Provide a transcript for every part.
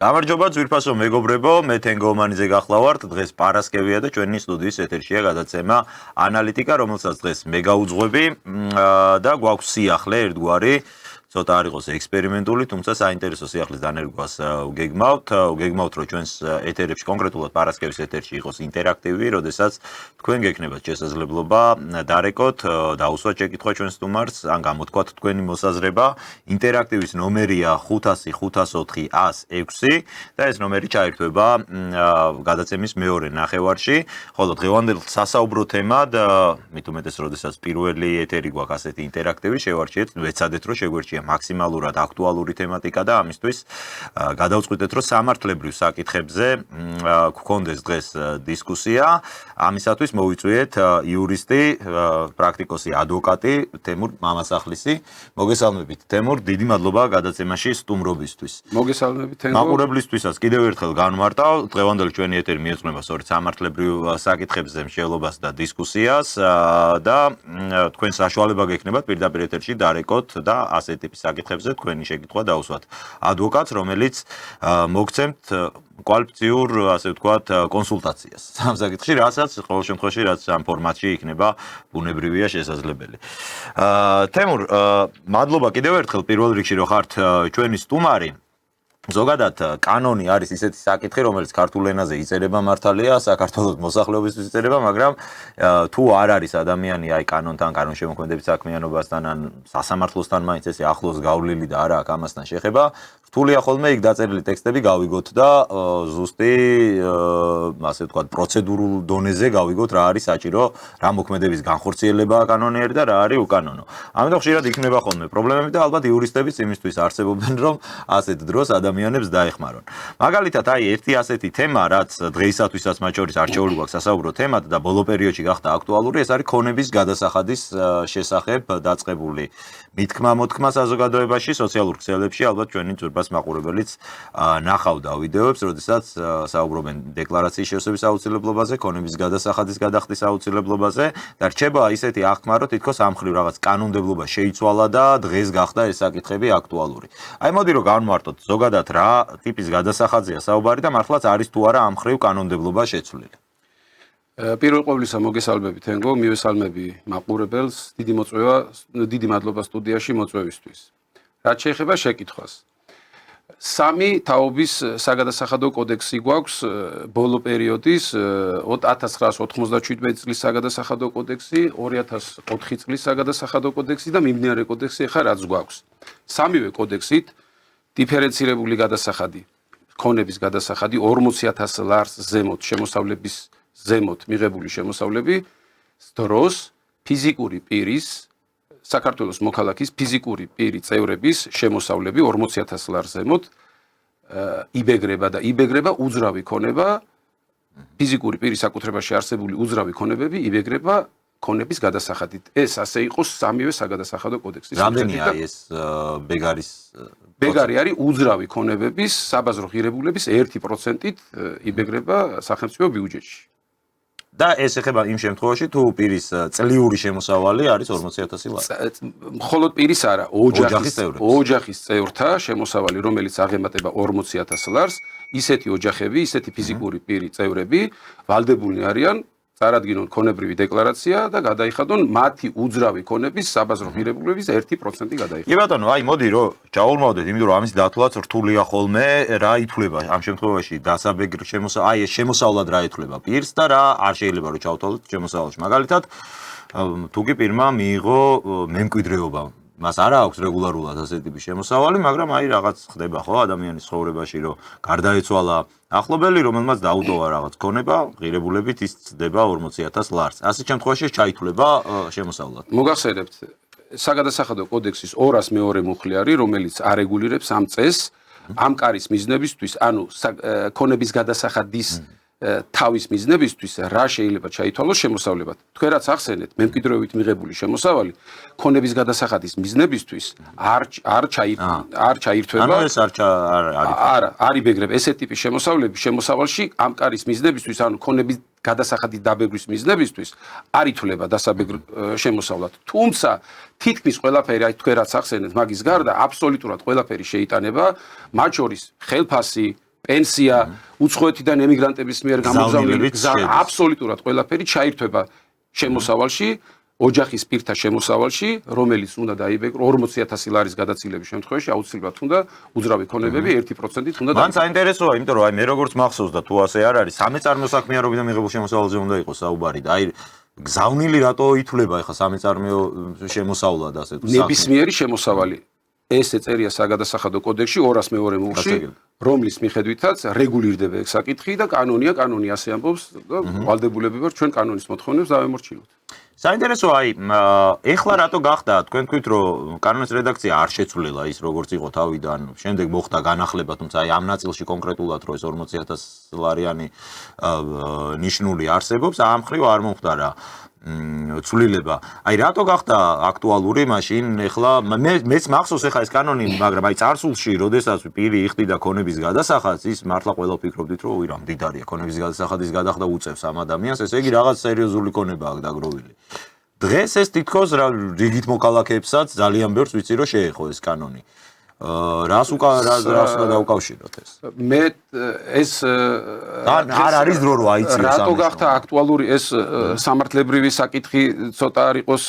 გამარჯობა ძვირფასო მეგობრებო, მე თენგო ომანიძე გახლავართ. დღეს პარასკევია და ჩვენი სტუდიის ეთერშია გადაცემა ანალიტიკა, რომელსაც დღეს მე გავუძღვები და გვაქვს სიახლე ერთგვარი. ცოტა არ იყოს ექსპერიმენტული, თუმცა საინტერესო სიახლის დანერგვას გეგმავთ, რომ ჩვენს ეთერებში, კონკრეტულად პარასკევის ეთერში იყოს ინტერაქტივი, როდესაც თქვენ გექნებათ შესაძლებლობა დარეკოთ, დაუსვათ შეკითხვა ჩვენ სტუმარს, ან გამოთქვათ თქვენი მოსაზრება. ინტერაქტივის ნომერია 500 504 106 და ეს ნომერი ჩაირთვება გადაცემის მეორე ნახევარში, ხოლო დღევანდელ სასაუბრო თემად, მით უმეტეს, როდესაც პირველი ეთერი გვაქვს ასეთი ინტერაქტივი, შევარჩიეთ, ვეცადეთ, რომ შეგვერჩიეთ მაქსიმალურად აქტუალური თემატიკა და ამისთვის გადავწყვიტეთ, რომ სამართლებრივ საკითხებზე გქონდეს დღეს დისკუსია. ამისათვის მოვიწვიეთ იურისტი, პრაქტიკოსი, ადვოკატი თემურ მამასახლისი. მოგესალმებით თემურ, დიდი მადლობა გადაცემაში სტუმრობისთვის. მოგესალმებით თენგო. მაყურებლისთვისაც კიდევ ერთხელ განმარტავ, დღევანდელ ჩვენი ეთერი მიეძღვნება სწორედ სამართლებრივ საკითხებზე მსჯელობას და დისკუსიას და თქვენ საშუალება გექნებათ პირდაპირ ეთერში დარეკოთ და ასეთი საკითხებზე თქვენი შეკითხვა დაუსვათ ადვოკატს, რომელიც მოგცემთ კვალიფიციურ, ასე ვთქვათ, კონსულტაციას ამ საკითხში, რასაც ყოველ შემთხვევაში რაც ამ ფორმატში იქნება ბუნებრივია შესაძლებელი. თემურ, მადლობა კიდევ ერთხელ პირველ რიგში, რომ ხართ ჩვენი სტუმარი. ზოგადად კანონი არის ისეთი საკითხი, რომელიც ქართულ ენაზე იწერება მართალია, საქართველოს მოსახლეობისთვის იწერება, მაგრამ თუ არ არის ადამიანი აი კანონთან, კანონშემოქმედებით საქმიანობასთან ან სასამართლოსთან მაინც ესე ახლოს გავლილი და არა აქვს ამასთან შეხება, რთულია ხოლმე იქ დაწერილი ტექსტები გავიგოთ და ზუსტი ასე ვთქვათ პროცედურულ დონეზე გავიგოთ რა არის საჭირო, რა მოქმედების განხორციელებაა კანონიერი და რა არის უკანონო. ამიტომ ხშირად იქნება ხოლმე პრობლემები და ალბათ იურისტებიც იმისთვის არსებობენ, რომ ასეთ დროს ადამიანებს დაეხმარონ. მაგალითად, აი ერთი ასეთი თემა, რაც დღეისათვისაც მათ შორის არჩეული გვაქვს სასაუბრო თემად და ბოლო პერიოდში გახდა აქტუალური, ეს არის ქონების გადასახადის შესახებ დაწყებული მითქმა-მოთქმა საზოგადოებაში, სოციალურ ქსელებში, ალბათ ჩვენი ძვირფას მაყურებელიც ნახავდა ვიდეოებს, როდესაც საუბრობენ დეკლარაციის შესწავლის აუცილებლობაზე, ქონების გადასახადის გადახდის აუცილებლობაზე და რჩება ისეთი აღქმა, რომ თითქოს ამ მხრივ რაღაც კანონმდებლობა შეიცვალა და დღეს გახდა ეს საკითხები აქტუალური. აი მოდი რომ განვმარტოთ ზოგადად რა ტიპის გადასახადზეა საუბარი და მართლაც არის თუ არა ამ მხრივ კანონმდებლობა შეცვლილი. პირველ ყოვლისა მოგესალმებით თენგო, მივესალმები მაყურებელს, დიდი მადლობა სტუდიაში მოწვევისთვის. რაც შეეხება შეკითხვას. სამი თაობის საგადასახადო კოდექსი გვაქვს ბოლო პერიოდის 1997 წლის საგადასახადო კოდექსი, 2004 წლის საგადასახადო კოდექსი და მიმდინარე კოდექსი ახლა რაც გვაქვს. სამივე კოდექსით დიფერენცირებული გადასახადი, ქონების გადასახადი 40,000 ლარს ზემოთ შემოსავლების ზემოთ მიღებული შემოსავლები დროს ფიზიკური პირის საქართველოს მოქალაქის ფიზიკური პირი წევრების შემოსავლები 40,000 ლარს ზემოთ იბეგრება უძრავი ქონება ფიზიკური პირის საკუთრებაში არსებული უძრავი ქონებები იბეგრება ქონების გადასახადით. ეს ასე იყო სამივე საგადასახადო კოდექსის. რამდენია ეს ბეგარი არის უძრავი ქონებების საბაზრო ღირებულების 1%-ით იბეგრება სახელმწიფო ბიუჯეტში. და ეს ეხება იმ შემთხვევაში, თუ პირის წლიური შემოსავალი არის 40,000 ლარი. მხოლოდ პირის არა, ოჯახის წევრთა შემოსავალი, რომელიც აღემატება 40,000 ლარს, ისეთი ოჯახები, ისეთი ფიზიკური პირი წევრები ვალდებულნი არიან წარადგინონ ქონებრივი დეკლარაცია და გადაიხადონ მათი უძრავი ქონების საბაზრო ღირებულების 1% გადაიხადონ. კი ბატონო, აი მოდი რომ ჩაულმავდეთ, იმიტომ რომ ამის დათვლაც რთულია ხოლმე, რა ითვლება ამ შემთხვევაში დასაბეგრ აი ეს შემოსავლად რა ითვლება პირს და რა არ შეიძლება რომ ჩავთვალოთ შემოსავალში. მაგალითად, თუ კი პირმა მიიღო მემკვიდრეობა, მას არა აქვს რეგულარულად ასეთი ტიპის შემოსავალი, მაგრამ აი რაღაც ხდება ხო ადამიანის ცხოვრებაში, რომ გარდაეცვალა ახლობელი, რომელმაც დაუტოვა რაღაც ქონება, ღირებულებით ის ცდება 40,000 ლარს. ასეთ შემთხვევაში ჩაითვლება შემოსავლად. მოგახსენებთ, საგადასახადო კოდექსის 202 მუხლი არის, რომელიც არეგულირებს ამ წესს, ამ კარის მიზნებისთვის, ანუ ქონების გადასახადის თავის მიზნებისთვის რა შეიძლება ჩაითვალოს შემოსავლებად. თქვენ რაც ახსენეთ, მემკვიდრეობით მიღებული შემოსავალი ქონების გადასახადის მიზნებისთვის არ ჩაირთვება. ანუ ეს არ იბეგრება ესეთ ტიპის შემოსავალში ამ კარის მიზნებისთვის, ანუ ქონების გადასახადის დაბეგრვის მიზნებისთვის არ ითვლება დასაბეგრ შემოსავლად. თუმცა თითქმის ყველაფერი, აი თქვენ რაც ახსენეთ, მაგის გარდა აბსოლუტურად ყველაფერი შეიტანება, მათ შორის ხელფასი, პენსია, უცხოეთიდან ემიგრანტების მიერ გამოგზავნილი გზა, შედის. აბსოლუტურად ყველაფერი ჩაირთვება შემოსავალში, ოჯახის პირთა შემოსავალში, რომელიც უნდა დაიბეკრო 40,000 ლარის გადაცილების შემთხვევაში აუცილებლად უნდა უძრავი ქონებები 1%-ით უნდა მან საინტერესოა, იმიტომ რომ აი მე როგორც მახსოვს და თუ ასე არ არის, სამეწარმეო საქმიანობიდან მიღებულ შემოსავალზე უნდა იყოს საუბარი და აი გზავნილი რატო ითვლება ახლა სამეწარმეო შემოსავლად ასე თუ ნებისმიერი შემოსავალი ეს ეწერია საგადასახადო კოდექსში 202 მუხში, რომლის მიხედვითაც რეგულირდება ეს საკითხი და კანონი ასე ამბობს და ვალდებულები ვარ ჩვენ კანონის მოთხოვნებს დავემორჩილოთ. საინტერესოა აი ეხლა რატო გახდა თქვენ თქვით რომ კანონის რედაქცია არ შეცვლილა ის როგორც იყო თავიდან შემდეგ მოხდა განახლება თუმცა აი ამ ნაწილში კონკრეტულად რომ ეს 40,000 ლარიანი ნიშნული არსებობს ამ მხრივ არ მოხდა რა ცვლილება აი რატო გახდა აქტუალური მაშინ ეხლა მეც მახსოვს ეხლა ეს კანონი მაგრამ აი წარსულში როდესაც პირი იხდიდა ქონების გადასახადს ის მართლა ყველა ფიქრობდით რომ უი რა მდიდარია ქონების გადასახადის გადახდა უწევს ამ ადამიანს ესე იგი რაღაც სერიოზული ქონება აქვს დაგროვილი დღეს ეს თითქოს რა რიგით მოქალაქეებსაც ძალიან ბევრს ვიცი რომ შეეხო ეს კანონი რას უნდა დაუკავშიროთ ეს მე ეს არ არის დრო რომ აიციოს რატო გახდა აქტუალური ეს სამართლებრივი საკითხი ცოტა არ იყოს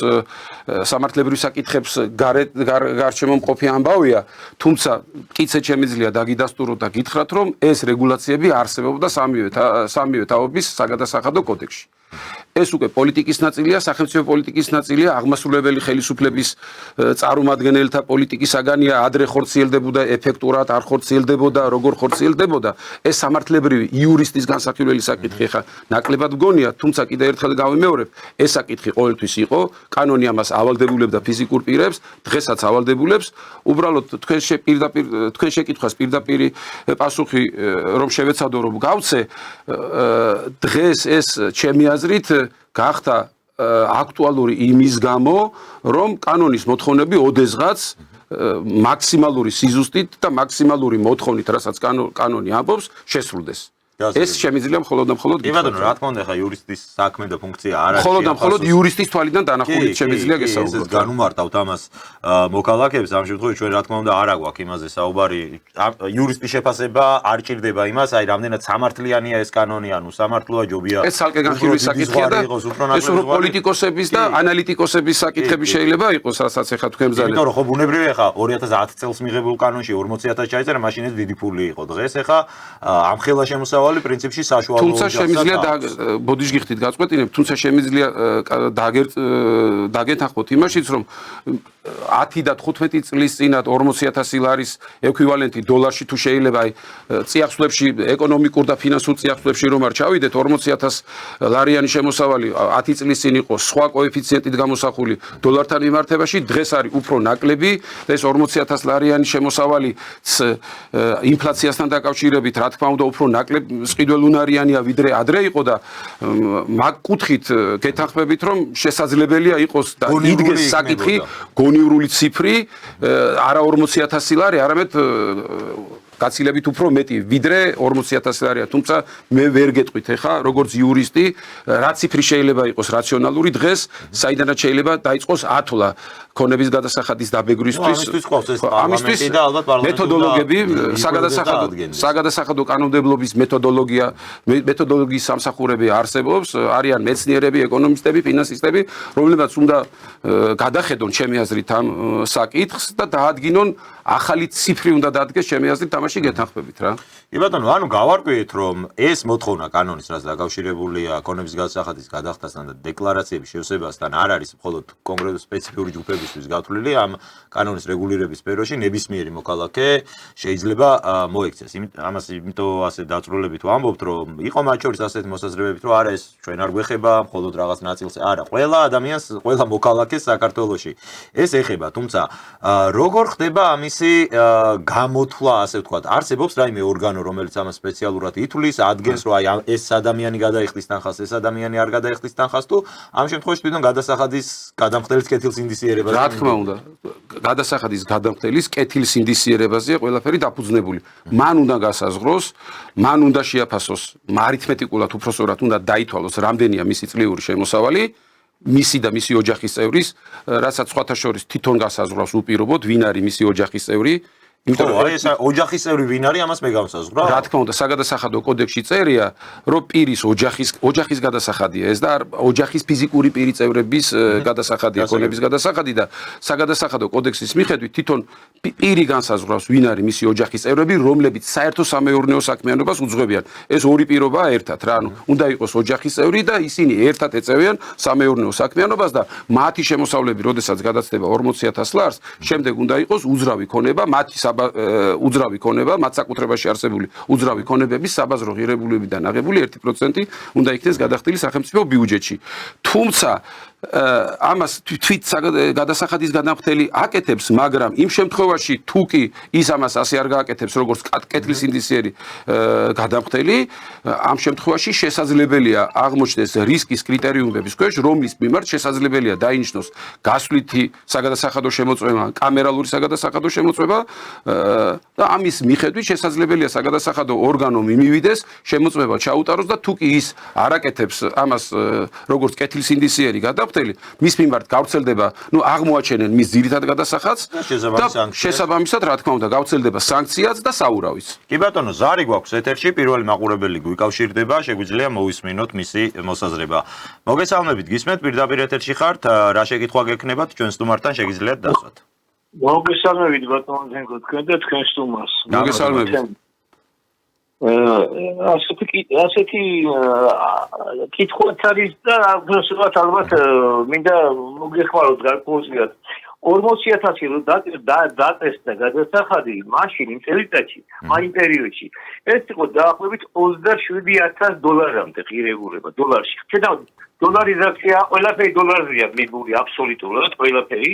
სამართლებრივი საკითხებს გარშემო მყოფი ამბავია თუმცა მტკიცედ შემიძლია დაგიდასტუროთ და გითხრათ რომ ეს რეგულაციები არსებობდა სამივე თაობის საგადასახადო კოდექსში ეს უკვე პოლიტიკის ნაწილია, სახელმწიფო პოლიტიკის ნაწილია, აღმასრულებელი ხელისუფლების წარმომადგენელთა პოლიტიკის საგანია, ადრე ხორციელდებოდა ეფექტურად, არ ხორციელდებოდა, როგორ ხორციელდებოდა, ეს სამართლებრივი იურისტის განსახილველი საკითხი ხა ნაკლებად მგონია, თუმცა კიდევ ერთხელ გავიმეორებ, ეს საკითხი ყოველთვის იყო, კანონი ამას ავალდებულებდა ფიზიკურ პირებს, დღესაც ავალდებულებს, უბრალოდ თქვენ შეკითხვას პირდაპირ პასუხი რომ შევეცადო რომ გავცე, დღეს ეს ჩემი აზრით გახდა აქტუალური იმის გამო, რომ კანონის მოთხოვნები ოდესღაც მაქსიმალური სიზუსტით და მაქსიმალური მოთხოვნით, რასაც კანონი ამბობს, შესრულდეს. ეს შემიძლია მხოლოდ და მხოლოდ კი ბატონო, რა თქმა უნდა, ხა იურისტის საქმე და ფუნქცია არ არის. მხოლოდ და მხოლოდ იურისტის თვალიდან დანახულით შემიძლია გესაუბროთ. ეს განუმართავთ ამას მოქალაქეებს ამ შემთხვევაში ჩვენ რა თქმა უნდა არ აგვაქვს იმაზე საუბარი. იურისტის შეფასება არ ჭირდება იმას, აი რამდენად სამართლიანია ეს კანონი, ანუ სამართლოა ჯობია. ეს ცალკე განხილვის საკითხია და ეს უფრო პოლიტიკოსების და ანალიტიკოსების საკითხები შეიძლება იყოს, რასაც ეხა თქვენ ბრძანებთ. იმიტომ რომ ხო ბუნებრივია ხა 2010 წელს მიღებულ კანონში 40,000 ჩაიწერა, მაშინ ეს დიდი ფული იყო. დღეს ეხა ამხელა შემოსავალი პრინციპში საშუალო თუმცა შემიძლია ბოდიშგიხთით გაწყვეტინებ, თუმცა შემიძლია დაგეთანხმოთ იმაშიც, რომ 10 და 15 წლის წინათ 40,000 ლარის ეკვივალენტი დოლარში თუ შეიძლება აი წიაღსვლებში ეკონომიკურ და ფინანსურ წიაღსვლებში რომ არ ჩავიდეთ 40,000 ლარიანი შემოსავალი 10 წლის წინ იყო სხვა კოეფიციენტით გამოსახული დოლართან მიმართებაში დღეს არის უფრო ნაკლები და ეს 40,000 ლარიანი შემოსავალი ინფლაციასთან დაკავშირებით რა თქმა უნდა უფრო ნაკლებ სყიდველუნარიანია ვიდრე ადრე იყო და მაგ კუთხით გეთანხმებით რომ შესაძლებელია იყოს და იდგეს საკითხი გონივრული ციფრი არა 40,000 ლარი, არამედ გაცილებით უფრო მეტი, ვიდრე 40,000 ლარია. თუმცა მე ვერ გეტყვით ახლა, როგორც იურისტი, რა ციფრი შეიძლება იყოს რაციონალური დღეს, საიდანაც შეიძლება დაიწყოს ათვლა ქონების გადასახადის დაბეგვისთვის. ამისთვის და ალბათ პარლამენტი მეთოდოლოგიები, საგადასახადო კანონმდებლობის მეთოდოლოგიის სამსახურები არსებობს, არიან მეცნიერები, ეკონომისტები, ფინანსისტები, რომლებიც უნდა გადახედონ ჩემი აზრით ამ საკითხს და დაადგინონ ახალი ციფრი უნდა დადგეს ჩემი აზრით თამაში გეთანხმებით რა. კი ბატონო, ანუ გავარკვიეთ რომ ეს მოთხოვნა კანონის რაც დაკავშირებულია ქონების გადასახადის გადახდასთან და დეკლარაციების შევსებასთან არ არის მხოლოდ კონკრეტული სპეციფიური ჯგუფებისთვის გათვლილი ამ კანონის რეგულირების სფეროში ნებისმიერი მოქალაქე შეიძლება მოექცეს. ამას იმიტომ ასე დაწვრილებით ვამბობთ რომ იყო მათ შორის ასეთი მოსაზრებებით რომ არა ეს ჩვენ არ გვეხება მხოლოდ რაღაც ნაწილს არა ყველა ადამიანს ყველა მოქალაქეს საქართველოში ეს ეხება თუმცა როგორ ხდება ამისი გამოთვლა ასე ვთქვათ არსებობს რაიმე ორგანო რომელიც ამას სპეციალურად ითვლის ადგენს რომ აი ეს ადამიანი გადაიხდის თანხას ეს ადამიანი არ გადაიხდის თანხას თუ ამ შემთხვევაში თვითონ გადასახადის გადამხდელის კეთილს ინდისიერებაზე რა თქმა უნდა გადასახადის გადამხდელის კეთილს ინდისიერებაზეა ყველაფერი დაფუძნებული მან უნდა გასაზღვროს მან უნდა შეაფასოს არითმეტიკულად უпроსორად უნდა დაითვალოს რამდენია მისი წლიური შემოსავალი მისი და მისი ოჯახის წევრის, რასაც სხვათა შორის თვითონ გასაზღვრავს უპირობოდ, ვინ არის მისი ოჯახის წევრი, აი ეს ოჯახის წევრი ვინ არის ამას მე გავსაზღვრავ? რა თქმა უნდა, საგადასახადო კოდექსში წერია, რომ პირის ოჯახის გადასახადია ეს და ოჯახის ფიზიკური პირი წევრების გადასახადია, ქონების გადასახადი და საგადასახადო კოდექსის მიხედვით თვითონ პირი განსაზღვრავს, ვინ არის მისი ოჯახის წევრები, რომლებიც საერთო სამეურნეო საქმიანობას უძღვებიან. ეს ორი პირობაა ერთად რა, ანუ უნდა იყოს ოჯახის წევრი და ისინი ერთად ეწევიან სამეურნეო საქმიანობას და მათი შემოსავლები, როდესაც გადაცდება 40,000 ლარს, შემდეგ უნდა იყოს უძრავი ქონება, უძრავი ქონება, მათ საკუთრებაში არსებული უძრავი ქონებების საბაზრო ღირებულებიდან აღებული 1% უნდა იქნეს გადახდილი სახელმწიფო ბიუჯეტში. თუმცა ამას თვით გადასახადის გადამხდელი აკეთებს, მაგრამ იმ შემთხვევაში თუ კი ის ამას ასე არ გააკეთებს, როგორც კეთილი სინდისიერი გადამხდელი, ამ შემთხვევაში შესაძლებელია აღმოჩნდეს რისკის კრიტერიუმების ქვეშ, რომლის მიმართ შესაძლებელია დაინიშნოს გასვლითი საგადასახადო შემოწმება, კამერალური საგადასახადო შემოწმება და ამის მიხედვით შესაძლებელია საგადასახადო ორგანომ იმივიდეს, შემოწმება ჩაუტაროს და თუ კი ის არ აკეთებს ამას როგორც კეთილი სინდისიერი გადამხდელი, მის მიმართ გავრცელდება, აღმოაჩენენ მის ძირითად გადასახადს და შესაბამისად, რა თქმა უნდა, გავრცელდება სანქციაც და საურავიც. კი ბატონო, ზარი გვაქვს ეთერში, პირველი მაყურებელი გვიკავშირდება, შეგვიძლია მოვისმინოთ მისი მოსაზრება. მოგესალმებით, გისმენთ, პირდაპირ ეთერში ხართ, რა შეკითხვა გექნებათ ჩვენ სტუმართან შეგიძლიათ დასვათ. მოგესალმებით ბატონო ზენგო თქვენ და თქვენ სტუმარს. მოგესალმებით. ასეთი კითხვაც არის და უბრალოდ ალბათ მინდა მოგეხმაროთ გარკვეულწილად 40,000 რო დაწესდა გადასახადი მაშინ იმ წელიწადში, იმ პერიოდში ეს იყო დაახლოებით $27,000 ღირებულება დოლარში. შედავთ დოლარიზაცია ყველაფერი დოლარზეა მიგული აბსოლუტურად ყველაფერი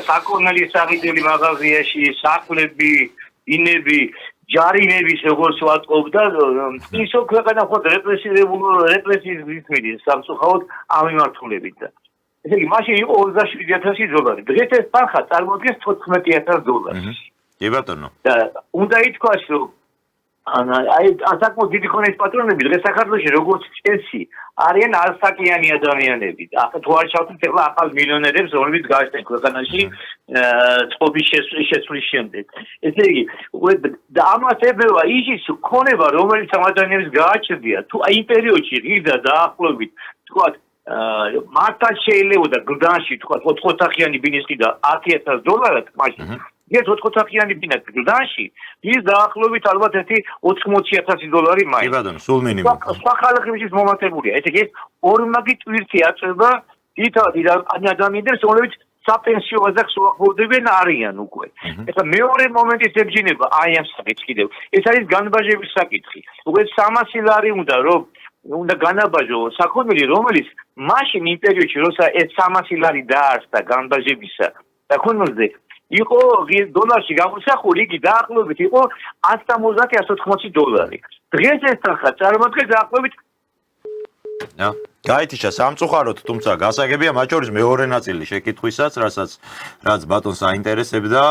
საკონელი საღიდული მაღაზიაში სახლები ინები ჯარიმების როგორც ვატყობ და ისო ქვეყანა ხოთ რეპრესიის რითმით სამწუხაროდ ამ მიმართულებით და ესე იგი მაშინ იყო $27,000 დღეს ეს თანხა წარმოადგენს $14,000 კი ბატონო და უნდა ითქვას რომ აი ასაკმო დიდი ხონის პატრონები დღეს საქართველოში როგორც წესი არიან არსაკიანი ადამიანები და ახლა თუ არ ჩავთვლით ახლა ახალ მილიონერებს რომლებიც გააჩნდნენ ქვეყანაში წყობის შესვლის შემდეგ ესე იგი და ამას ებევა ის ქონება რომელიც ამ ადამიანებს გააჩნდია თუ აი იმ პერიოდში ღირდა დაახლოებით თქვათ მართლაც შეიძლებოდა გლდანში თქვათ 4 ოთახიანი ბინის ყიდა $10,000 მაშინ ეს 4 ოთახიანი ბინა გლდანში ის დაახლოებით ალბათ ერთი $80,000 მაინც. კი ბატონო, სულ მინიმუმ. სხვა ხალხი მის მომატებულია. ესე იგი ეს ორმაგი ტვირთი აწება დიდ ადამიანებს, რომლებიც საპენსიო ვაზახს უახლოვდებიან არიან უკვე. ეხლა მეორე მომენტის ებჯინება აი ამ საკითხს კიდევ. ეს არის განბაჟების საკითხი. უკვე $300 უნდა რომ უნდა განაბაჟო საქონელი, რომელიც მაშინ იმ პერიოდში, როცა ეს $300 დაარსდა განბაჟებისა საქონელზე იყო დოლარში გამოსახული, იგი დაახლოებით იყო $170-180. დღეს ეს თანხა წარმოადგენს დაახლოებით გაითიშა სამწუხაროდ, თუმცა გასაგებია მათ შორის მეორე ნაწილი შეკითხვისაც, რაც ბატონს აინტერესებდა,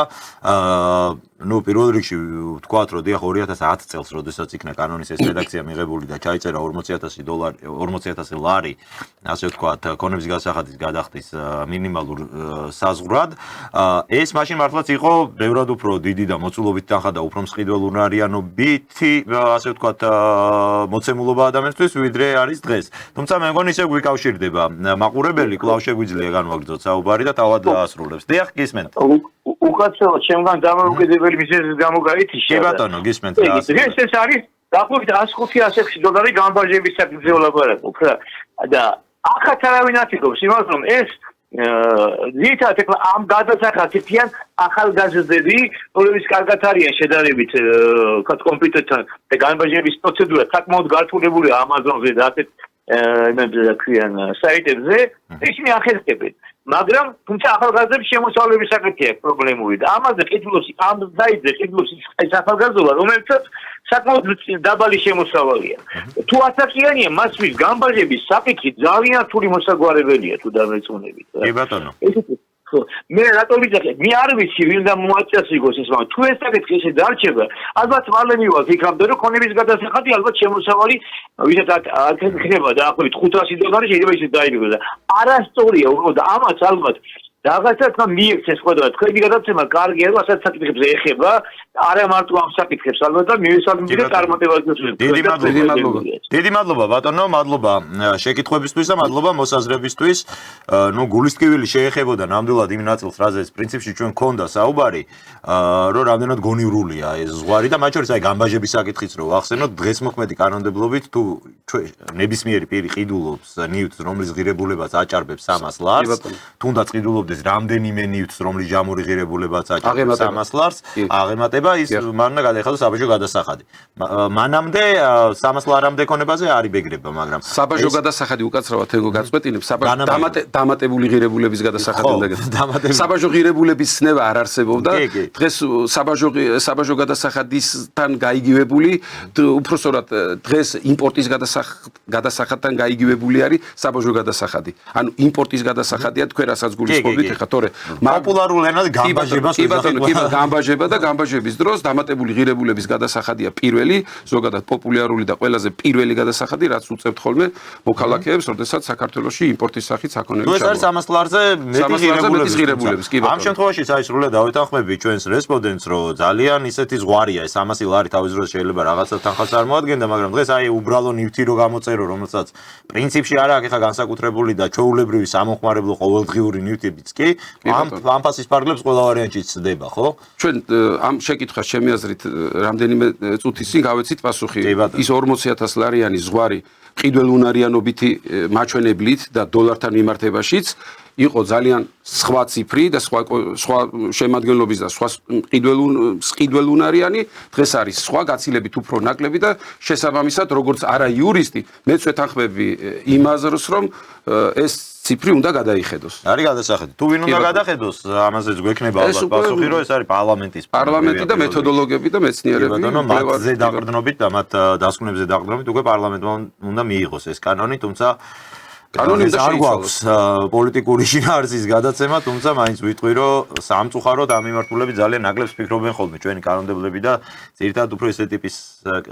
პირველ რიგში ვთქვათ, რომ დიახ 2010 წელს, როდესაც იქნა კანონის ეს რედაქცია მიღებული და ჩაიწერა $40,000 ლარი, ასე ვთქვათ, ქონების გადასახადის გადახდის მინიმალურ საზღვრად. ეს მაშინ მართლაც იყო ბევრად უფრო დიდი და მოცულობით თანხა და უფრო მსყიდველუნარიანობითი, ასე ვთქვათ, მოცემულობა ადამიანისთვის, ვიდრე არის დღეს. თუმცა მე მგონი ისე გვიკავშირდება. მაყურებელი კვლავ შეგვიძლია განვაგრძოთ საუბარი და თავად დაასრულებს. დიახ, გისმენთ. უკაცრავად ჩემგან დამოუკიდებელი მიზეზის გამო გაითიშა. კი ბატონო, გისმენთ. დღეს ეს არის დაახლოებით $105,000 განბაჟების საკითხზე ვლაპარაკობ რა. და ახაც არავინ ათიკობს იმას რომ ეს ძირითადად ეხლა ამ გადასახადს იწიან ახალგაზრდები, რომლებიც კარგად არიან შედარებით კომპიუტერთან და განბაჟების პროცედურა საკმაოდ გართულებულია Amazon-ზე და ასეთ ქვიან საიტებზე, ისინი ახერხებენ. მაგრამ თუმცა ახალგაზრდების შემოსავლების საკითხი აქვს პრობლემური და ამაზე ყიდულობს ამ საიტზე ყიდულობს ეს ახალგაზრდა, რომელსაც საკმაოდ დაბალი შემოსავალია. თუ ასაკიანია, მასთვის განბაჟების საკითხი ძალიან რთული მოსაგვარებელია თუ დამეწუნებით. კი ბატონო. მე რატო ვიძახე? მე არ ვიცი ვინ და მოაწესრიგოს ეს, მაგრამ თუ ეს საკითხი ესე დარჩება, ალბათ მალე მივალთ იქამდე, რომ ქონების გადასახადი ალბათ შემოსავალი ვისაც აკეთება დაახლოებით $500 შეიძლება ისე დაიგო და არასწორია უბრალოდ ამაც ალბათ რაღაცა თქვა მიიქცეს ყველა თქვენი გადაცემა კარგია რომ ასეთ საკითხებზე ეხება არა მარტო ამ საკითხებს ალბათ და მივესალმებით წარმატებაზე დიდი მადლობა ბატონო მადლობა შეკითხვებისთვის და მადლობა მოსაზრებისთვის ნუ გულისტკივილი შეეხებოდა ნამდვილად იმ ნაწილს რაზეც პრინციპში ჩვენ გქონდა საუბარი რომ რამდენად გონივრულია ეს ზღვარი და მათ შორის აი გამბაჟების საკითხიც რო ვახსენოთ დღეს მოქმედი კანონმდებლობით თუ ნებისმიერი პირი ყიდულობს ნივთს რომლის ღირებულებაც აჭარბებს 300 ლარს თუნდაც ყიდულობდეს რამდენიმე ნივთს რომლის ჯამური ღირებულებაც აჭარბებს 300 ლარს აღემატება ის მან უნდა გადაეხადოს საბაჟო გადასახადი მანამდე 300 ლარამდე ქონებაზე არ იბეგრება მაგრამ საბაჟო გადასახადი უკაცრავად ეგო გაწყვეტინებს დამატებული ღირებულების გადასახადი უნდა გეთქვათ საბაჟო ღირებულების ცნება არ არსებობდა დღეს საბაჟო გადასახადისთან გაიგივებული უпростоრად დღეს იმპორტის გადასახადთან გაიგივებული არის საბაჟო გადასახადი ანუ იმპორტის გადასახადია თქვენ რასაც გულისხმობთ ეხლა თორე პოპულარულ ენად გამბაჟებას გამბაჟება და გამბაჟების დროს დამატებული ღირებულების გადასახადია პირველი ზოგადად პოპულარული და ყველაზე პირველი გადასახადი რაც უწევთ ხოლმე მოქალაქეებს როდესაც საქართველოში იმპორტის სახით საქონელი ჩამოვა. ეს არის 300 ლარზე მეტი ღირებულების. ამ შემთხვევაში აი სრულად დავეთანხმები ჩვენს რესპონდენტს რომ ძალიან ისეთი ზღვარია ეს 300 ლარი თავის დროს შეიძლება რაღაცა თანხას არ მოადგენდა მაგრამ დღეს აი უბრალო ნივთი რო გამოწერო რომელსაც პრინციპში არა აქ ეხა განსაკუთრებული და ჩვეულებრივი სამომხმარებლო ყოველდღიური ნივთებიც კი ამ ფასის ფარგლებს ყველა ვარიანტში ცდება ხო? ჩვენ ამ შეკითხვას ჩემი აზრით რამდენიმე წუთის წინ გავეცით პასუხი ის 40000 ლარიანი ზღვარი ყიდველუნარიანობითი მაჩვენებლით და დოლართან მიმართებაშიც იყო ძალიან სხვა ციფრი და სხვა შემადგენლობის და სხვა ყიდველუნარიანი დღეს არის სხვა გაცილებით უფრო ნაკლები და შესაბამისად როგორც არა იურისტი მეც ვეთანხმები იმ აზრს რომ ეს ციფრი უნდა გადაიხედოს. არის გადასახედი. თუ ვინ უნდა გადახედოს, ამაზეც გვექნება ალბათ პასუხი, რომ ეს არის პარლამენტი და მეთოდოლოგები და მეცნიერები. მათზე დაყრდნობით და მათ დასკვნებზე დაყრდნობით უკვე პარლამენტმა უნდა მიიღოს ეს კანონი, თუმცა კანონი არ გვაქვს პოლიტიკური შინაარსის გადაცემა, თუმცა მაინც ვიტყვი, რომ სამწუხაროდ ამ მიმართულებით ძალიან ნაკლებს ფიქრობენ ხოლმე ჩვენი კანონმდებლები და ძირითადად უფრო ესე ტიპის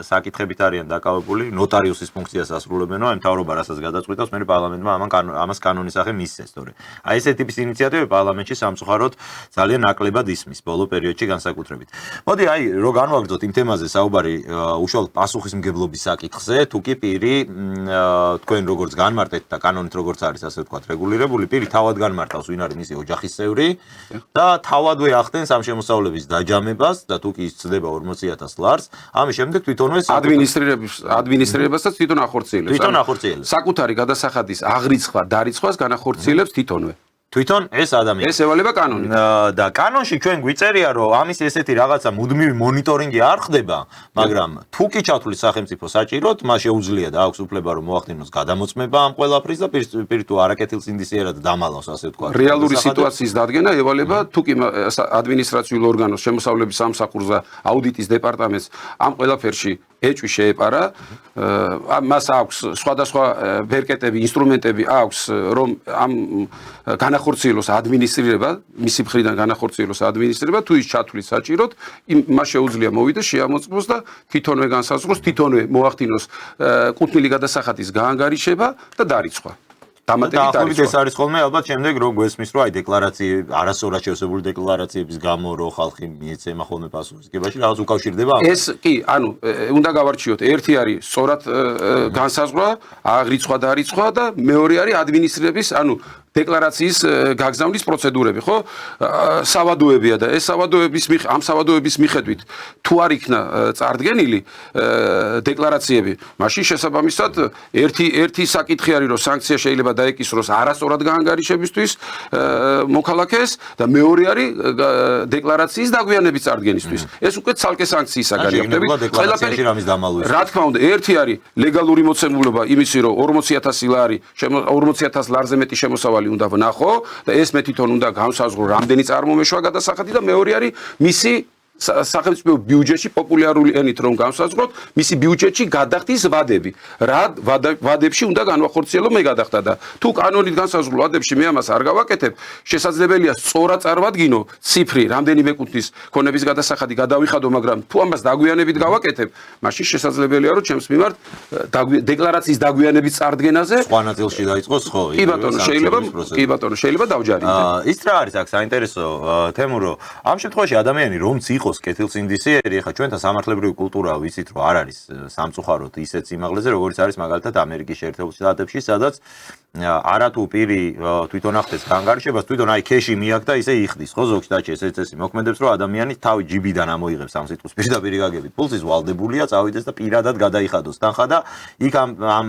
საკითხებით არიან დაკავებული, ნოტარიუსის ფუნქციას ასრულებენ, აი მთავრობა რასაც გადაწყვიტავს, მე პარლამენტმა ამას კანონის სახე მისცეს, თორე აი ესე ტიპის ინიციატივები პარლამენტში სამწუხაროდ ძალიან ნაკლებად ისმის ბოლო პერიოდში განსაკუთრებით. მოდი აი რო განვაგრძოთ იმ თემაზე საუბარი უშუალოდ პასუხისმგებლობის საკითხზე, თუ კი პირი თქვენ როგორც განმარტეთ და კანონით როგორც არის ასე ვთქვათ რეგულირებული პირი თავად განმარტავს ვინ არის მისი ოჯახის წევრი და თავადვე ახდენს ამ შემოსავლების დაჯამებას და თუ კი ისწრება 40000 ლარს ამის შემდეგ თვითონვე ადმინისტრირებასაც თვითონ ახორციელებს საკუთარი გადასახადის აღრიცხვა დარიცხვას განახორციელებს თვითონვე თვითონ ეს ადამიანი ეს ევალება კანონით და კანონში ჩვენ გვიწერია რომ ამის ესეთი რაღაცა მუდმივი მონიტორინგი არ ხდება მაგრამ თუ კი ჩათვლის სახელმწიფო საჭიროდ მას შეუძლია და აქვს უფლება რომ მოახდინოს გადამოწმება ამ ყველაფრის და პირ თუ არაკეთილ სინდისიერად დამალავს ასე ვთქვათ რეალური სიტუაციის დადგენა ევალება თუ კი ადმინისტრაციულ ორგანოს შემოსავლების სამსახურს და აუდიტის დეპარტამენტს ამ ყველაფერში ეჭვი შეეპარა მას აქვს სხვადასხვა ვერკეტები ინსტრუმენტები აქვს რომ ამ განახორციელოს ადმინისტრირება მისი მხრიდან განახორციელოს ადმინისტრირება თუ ის ჩათვლის საჭიროდ მას შეუძლია მოვიდეს შეამოწმოს და თვითონვე განსაზღვროს თვითონვე მოახდინოს კუთვნილი გადასახადის გაანგარიშება და დარიცხვა დამატებით ეს არის ხოლმე ალბათ შემდეგ რო გვესმის რომ აი დეკლარაციები არასწორად შევსებული დეკლარაციების გამო რო ხალხი მიეცემა ხოლმე პასუხისგებაში რაღაც უკავშირდება ეს კი ანუ უნდა გავარჩიოთ ერთი არის სწორად განსაზღვრა აღრიცხვა დარიცხვა და მეორე არის ადმინისტრირების ანუ დეკლარაციის გაგზავნის პროცედურები, ხო? სავადოებია და ეს ამ სავადოების მიხედვით თუ არ იქნა წარდგენილი დეკლარაციები, მაშინ შესაბამისად ერთი საკითხი არის, რომ სანქცია შეიძლება დაეკისროს არასწორად გაანგარიშებისთვის მოქალაქეს და მეორე არის დეკლარაციის დაგვიანების წარდგენისთვის. ეს უკვე ცალკე სანქციისაგანია. ყველაფერი რამის დამალვისა. რა თქმა უნდა, ერთი არის ლეგალური მოცემულობა იმისი, რომ 40000 ლარი 40000 ლარზე მეტი შემოსავალი უნდა ვნახო და ეს მე თვითონ უნდა განსაზღვრო რამდენი წარმომეშვა გადასახადი და მეორე არის მისი სახელმწიფო ბიუჯეტში პოპულარული ენით რომ განსაზღვროთ, მისი ბიუჯეტში გადახდის ვადები. რა ვადებში უნდა განვახორციელო მე გადახდა და თუ კანონით განსაზღვრულ ვადებში მე ამას არ გავაკეთებ, შესაძლებელია სწორად წარმოვადგინო ციფრი, რამდენიმე კუთნის ქონების გადასახადი გადავიხადო, მაგრამ თუ ამას დაგვიანებით გავაკეთებ, მაშინ შესაძლებელია რომ ჩემს მიმართ დეკლარაციის დაგვიანების წარდგენაზე სხვა ნაწილში დაიწყოს ხო? კი ბატონო, შეიძლება დავჯარიმდე. ის რა არის აქ საინტერესო თემურო, ამ შემთხვევაში ადამიანი რომც იყოს კეთილსინდისიერი, ეხლა ჩვენთან სამართლებრივი კულტურა ვიცით რომ არ არის სამწუხაროდ ისეთ სიმაღლეზე, როგორც არის მაგალითად ამერიკის შეერთებულ შტატებში, სადაც არათუ პირი თვითონ ახდენს განგარიშებას, თვითონ აი ქეში მიაგდა ისე იხდის, ხო ზოგ შტატში ესეც მოქმედებს, რომ ადამიანი თავი ჯიბიდან ამოიღებს ამ სიტყვის პირდაპირ გაგებით. ფულს ვალდებულია, წავიდეს და პირადად გადაიხადოს თანხა და იქ ამ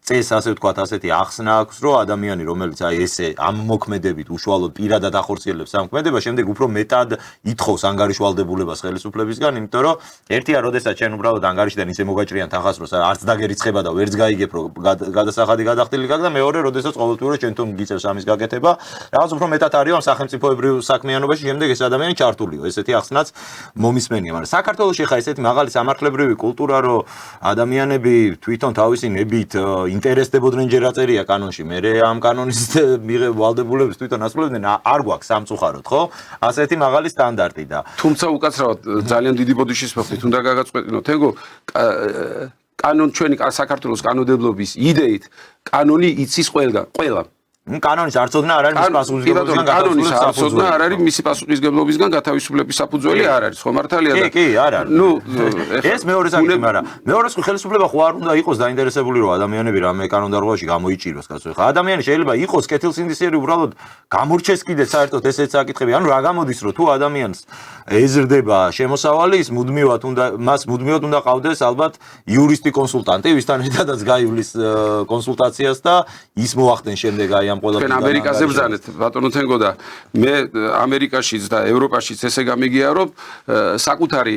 წეს ასე ვთქვათ, ასეთი ახსნა აქვს, რომ ადამიანი, რომელიც აი ესე ამ მოქმედებით უშუალოდ პირადად ახორციელებს ამ მოქმედებას, შემდეგ უფრო მეტად ითხოვს ანგარიშვალდებულებას ხელისუფლებისგან, იმიტომ რომ ერთია, როდესაც ჩვენ უბრალოდ ანგარიშიდან ისე მოგაჭრიან თანხას, რომ არც დაგერიცხება და ვერც გაიგებ, რომ გადასახადი გადახდილი გაქვს და მეორე, როდესაც ყოველთვიურად ჩვენ თვითონ გიწევს ამის გაკეთება, რაღაც უფრო მეტად არის ამ სახელმწიფოებრივ საქმიანობაში, შემდეგ ეს ადამიანი ჩართულიო, ესეთი ახსნაც მომისმენია, მაგრამ საქართველოში ხა ესეთი მაღალი სამართლებრივი კულტურა, რომ ადამიანები თვითონ თავისი ნებით ინტერესდებოდნენ ჯერ აწერია კანონში, მე ამ კანონის ვალდებულების თვითონ ასრულებდნენ, არ გვაქვს სამწუხაროდ, ხო? ასეთი მაღალი სტანდარტი და თუმცა უკაცრავად ძალიან დიდი ბოდიშის მოხდით, უნდა გაგაწყვეტინოთ, თენგო კანონ ჩვენი საქართველოს კანონმდებლობის იდეით კანონი იცის ყველა კანონის არცოდნა არ არის მისი პასუხისგებლობისგან გათავისუფლების საფუძველი არ არის, ხო მართალია და კი, არ არის. ეს მეორე საკითხი, მაგრამ მეორე საკითხი ხელისუფლება ხო არ უნდა იყოს დაინტერესებული რომ ადამიანები რამე კანონდარღვევაში გამოიჭიროს, კაცო. ხა ადამიანი შეიძლება იყოს კეთილსინდისიერი, უბრალოდ გამორჩეს კიდე საერთოდ ესეთ საკითხები. ანუ რა გამოდის რომ თუ ადამიანს ეზრდება შემოსავალი, მას მუდმივად უნდა ყავდეს ალბათ იურისტი კონსულტანტი, ვისთან ერთადაც გაივლის კონსულტაციას და ის მოახდენს შემდეგ აი ჩვენ ამერიკაზე ბრძანეთ ბატონო თენგო და მე ამერიკაშიც და ევროპაშიც ესე გამიგია რომ საკუთარი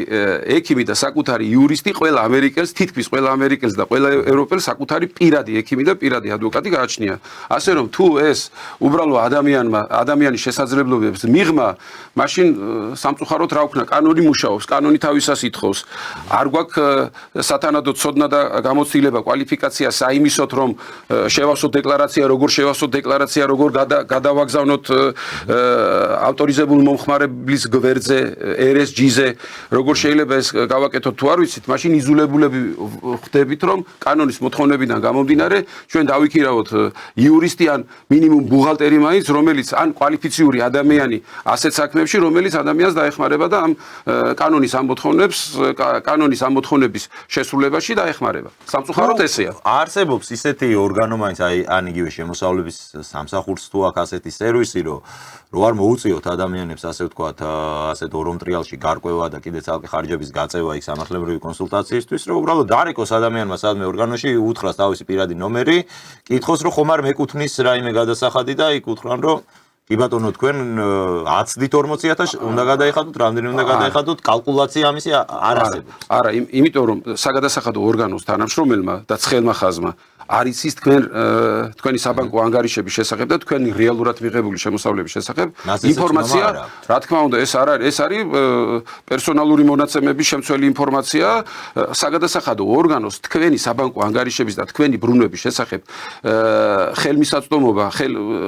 ექიმი და საკუთარი იურისტი ყველა ამერიკელს თითქმის ყველა ამერიკელს და ყველა ევროპელს საკუთარი პირადი ექიმი და პირადი ადვოკატი გააჩნია ასე რომ თუ ეს უბრალო ადამიანის შესაძლებლობებს მიღმა მაშინ სამწუხაროდ რა ვქნა კანონი მუშაობს კანონი თავისას ითხოვს არ გვაქვს სათანადო ცოდნა და გამოცდილება კვალიფიკაცია საიმისოთ რომ შევასოთ დეკლარაცია როგორ შევასოთ დეკლარაცია როგორ გადავაგზავნოთ ავტორიზებულ მომხმარებლის გვერდზე RSG-ზე როგორ შეიძლება ეს გავაკეთოთ თუ არ ვიცით მაშინ იზოლებულები ხდებით რომ კანონის მოთხოვნებიდან გამომდინარე ჩვენ დავიქირავოთ იურისტი ან მინიმუმ ბუღალტერი მაინც რომელიც ან კვალიფიციური ადამიანი ასეთ საქმეებში რომელიც ადამიანს დაეხმარება და ამ კანონის ამ მოთხოვნების შესრულებაში დაეხმარება სამწუხაროდ ესეა არსებობს ისეთი ორგანო მაინც ან იგივე შემოსავლების სამსახურს თუ აქ ასეთი სერვისი რომ არ მოუწიოთ ადამიანებს ასე ვთქვათ ასეთ ორომტრიალში გარკვევა და კიდე ცალკე ხარჯების გაწევა იქ სამართლებრივი კონსულტაციისთვის რომ უბრალოდ დარეკოს ადამიანმა სადმე ორგანოში უთხრას თავისი პირადი ნომერი კითხოს რომ ხომ არ მეკუთვნის რაიმე გადასახადი და იქ უთხრან რომ კი ბატონო თქვენ 10 დით 40000 უნდა გადაიხადოთ რამდენი უნდა გადაიხადოთ კალკულაცია ამისი არ არსებობს არა იმიტომ რომ საგადასახადო ორგანოს თანამშრომელმა და ცხელმა ხაზმა არის ის თქვენი საბანკო ანგარიშების შესახებ და თქვენი რეალურად მიღებული შემოსავლების შესახებ ინფორმაცია რა თქმა უნდა ეს არის პერსონალური მონაცემების შემცველი ინფორმაცია საგადასახადო ორგანოს თქვენი საბანკო ანგარიშების და თქვენი ბრუნვების შესახებ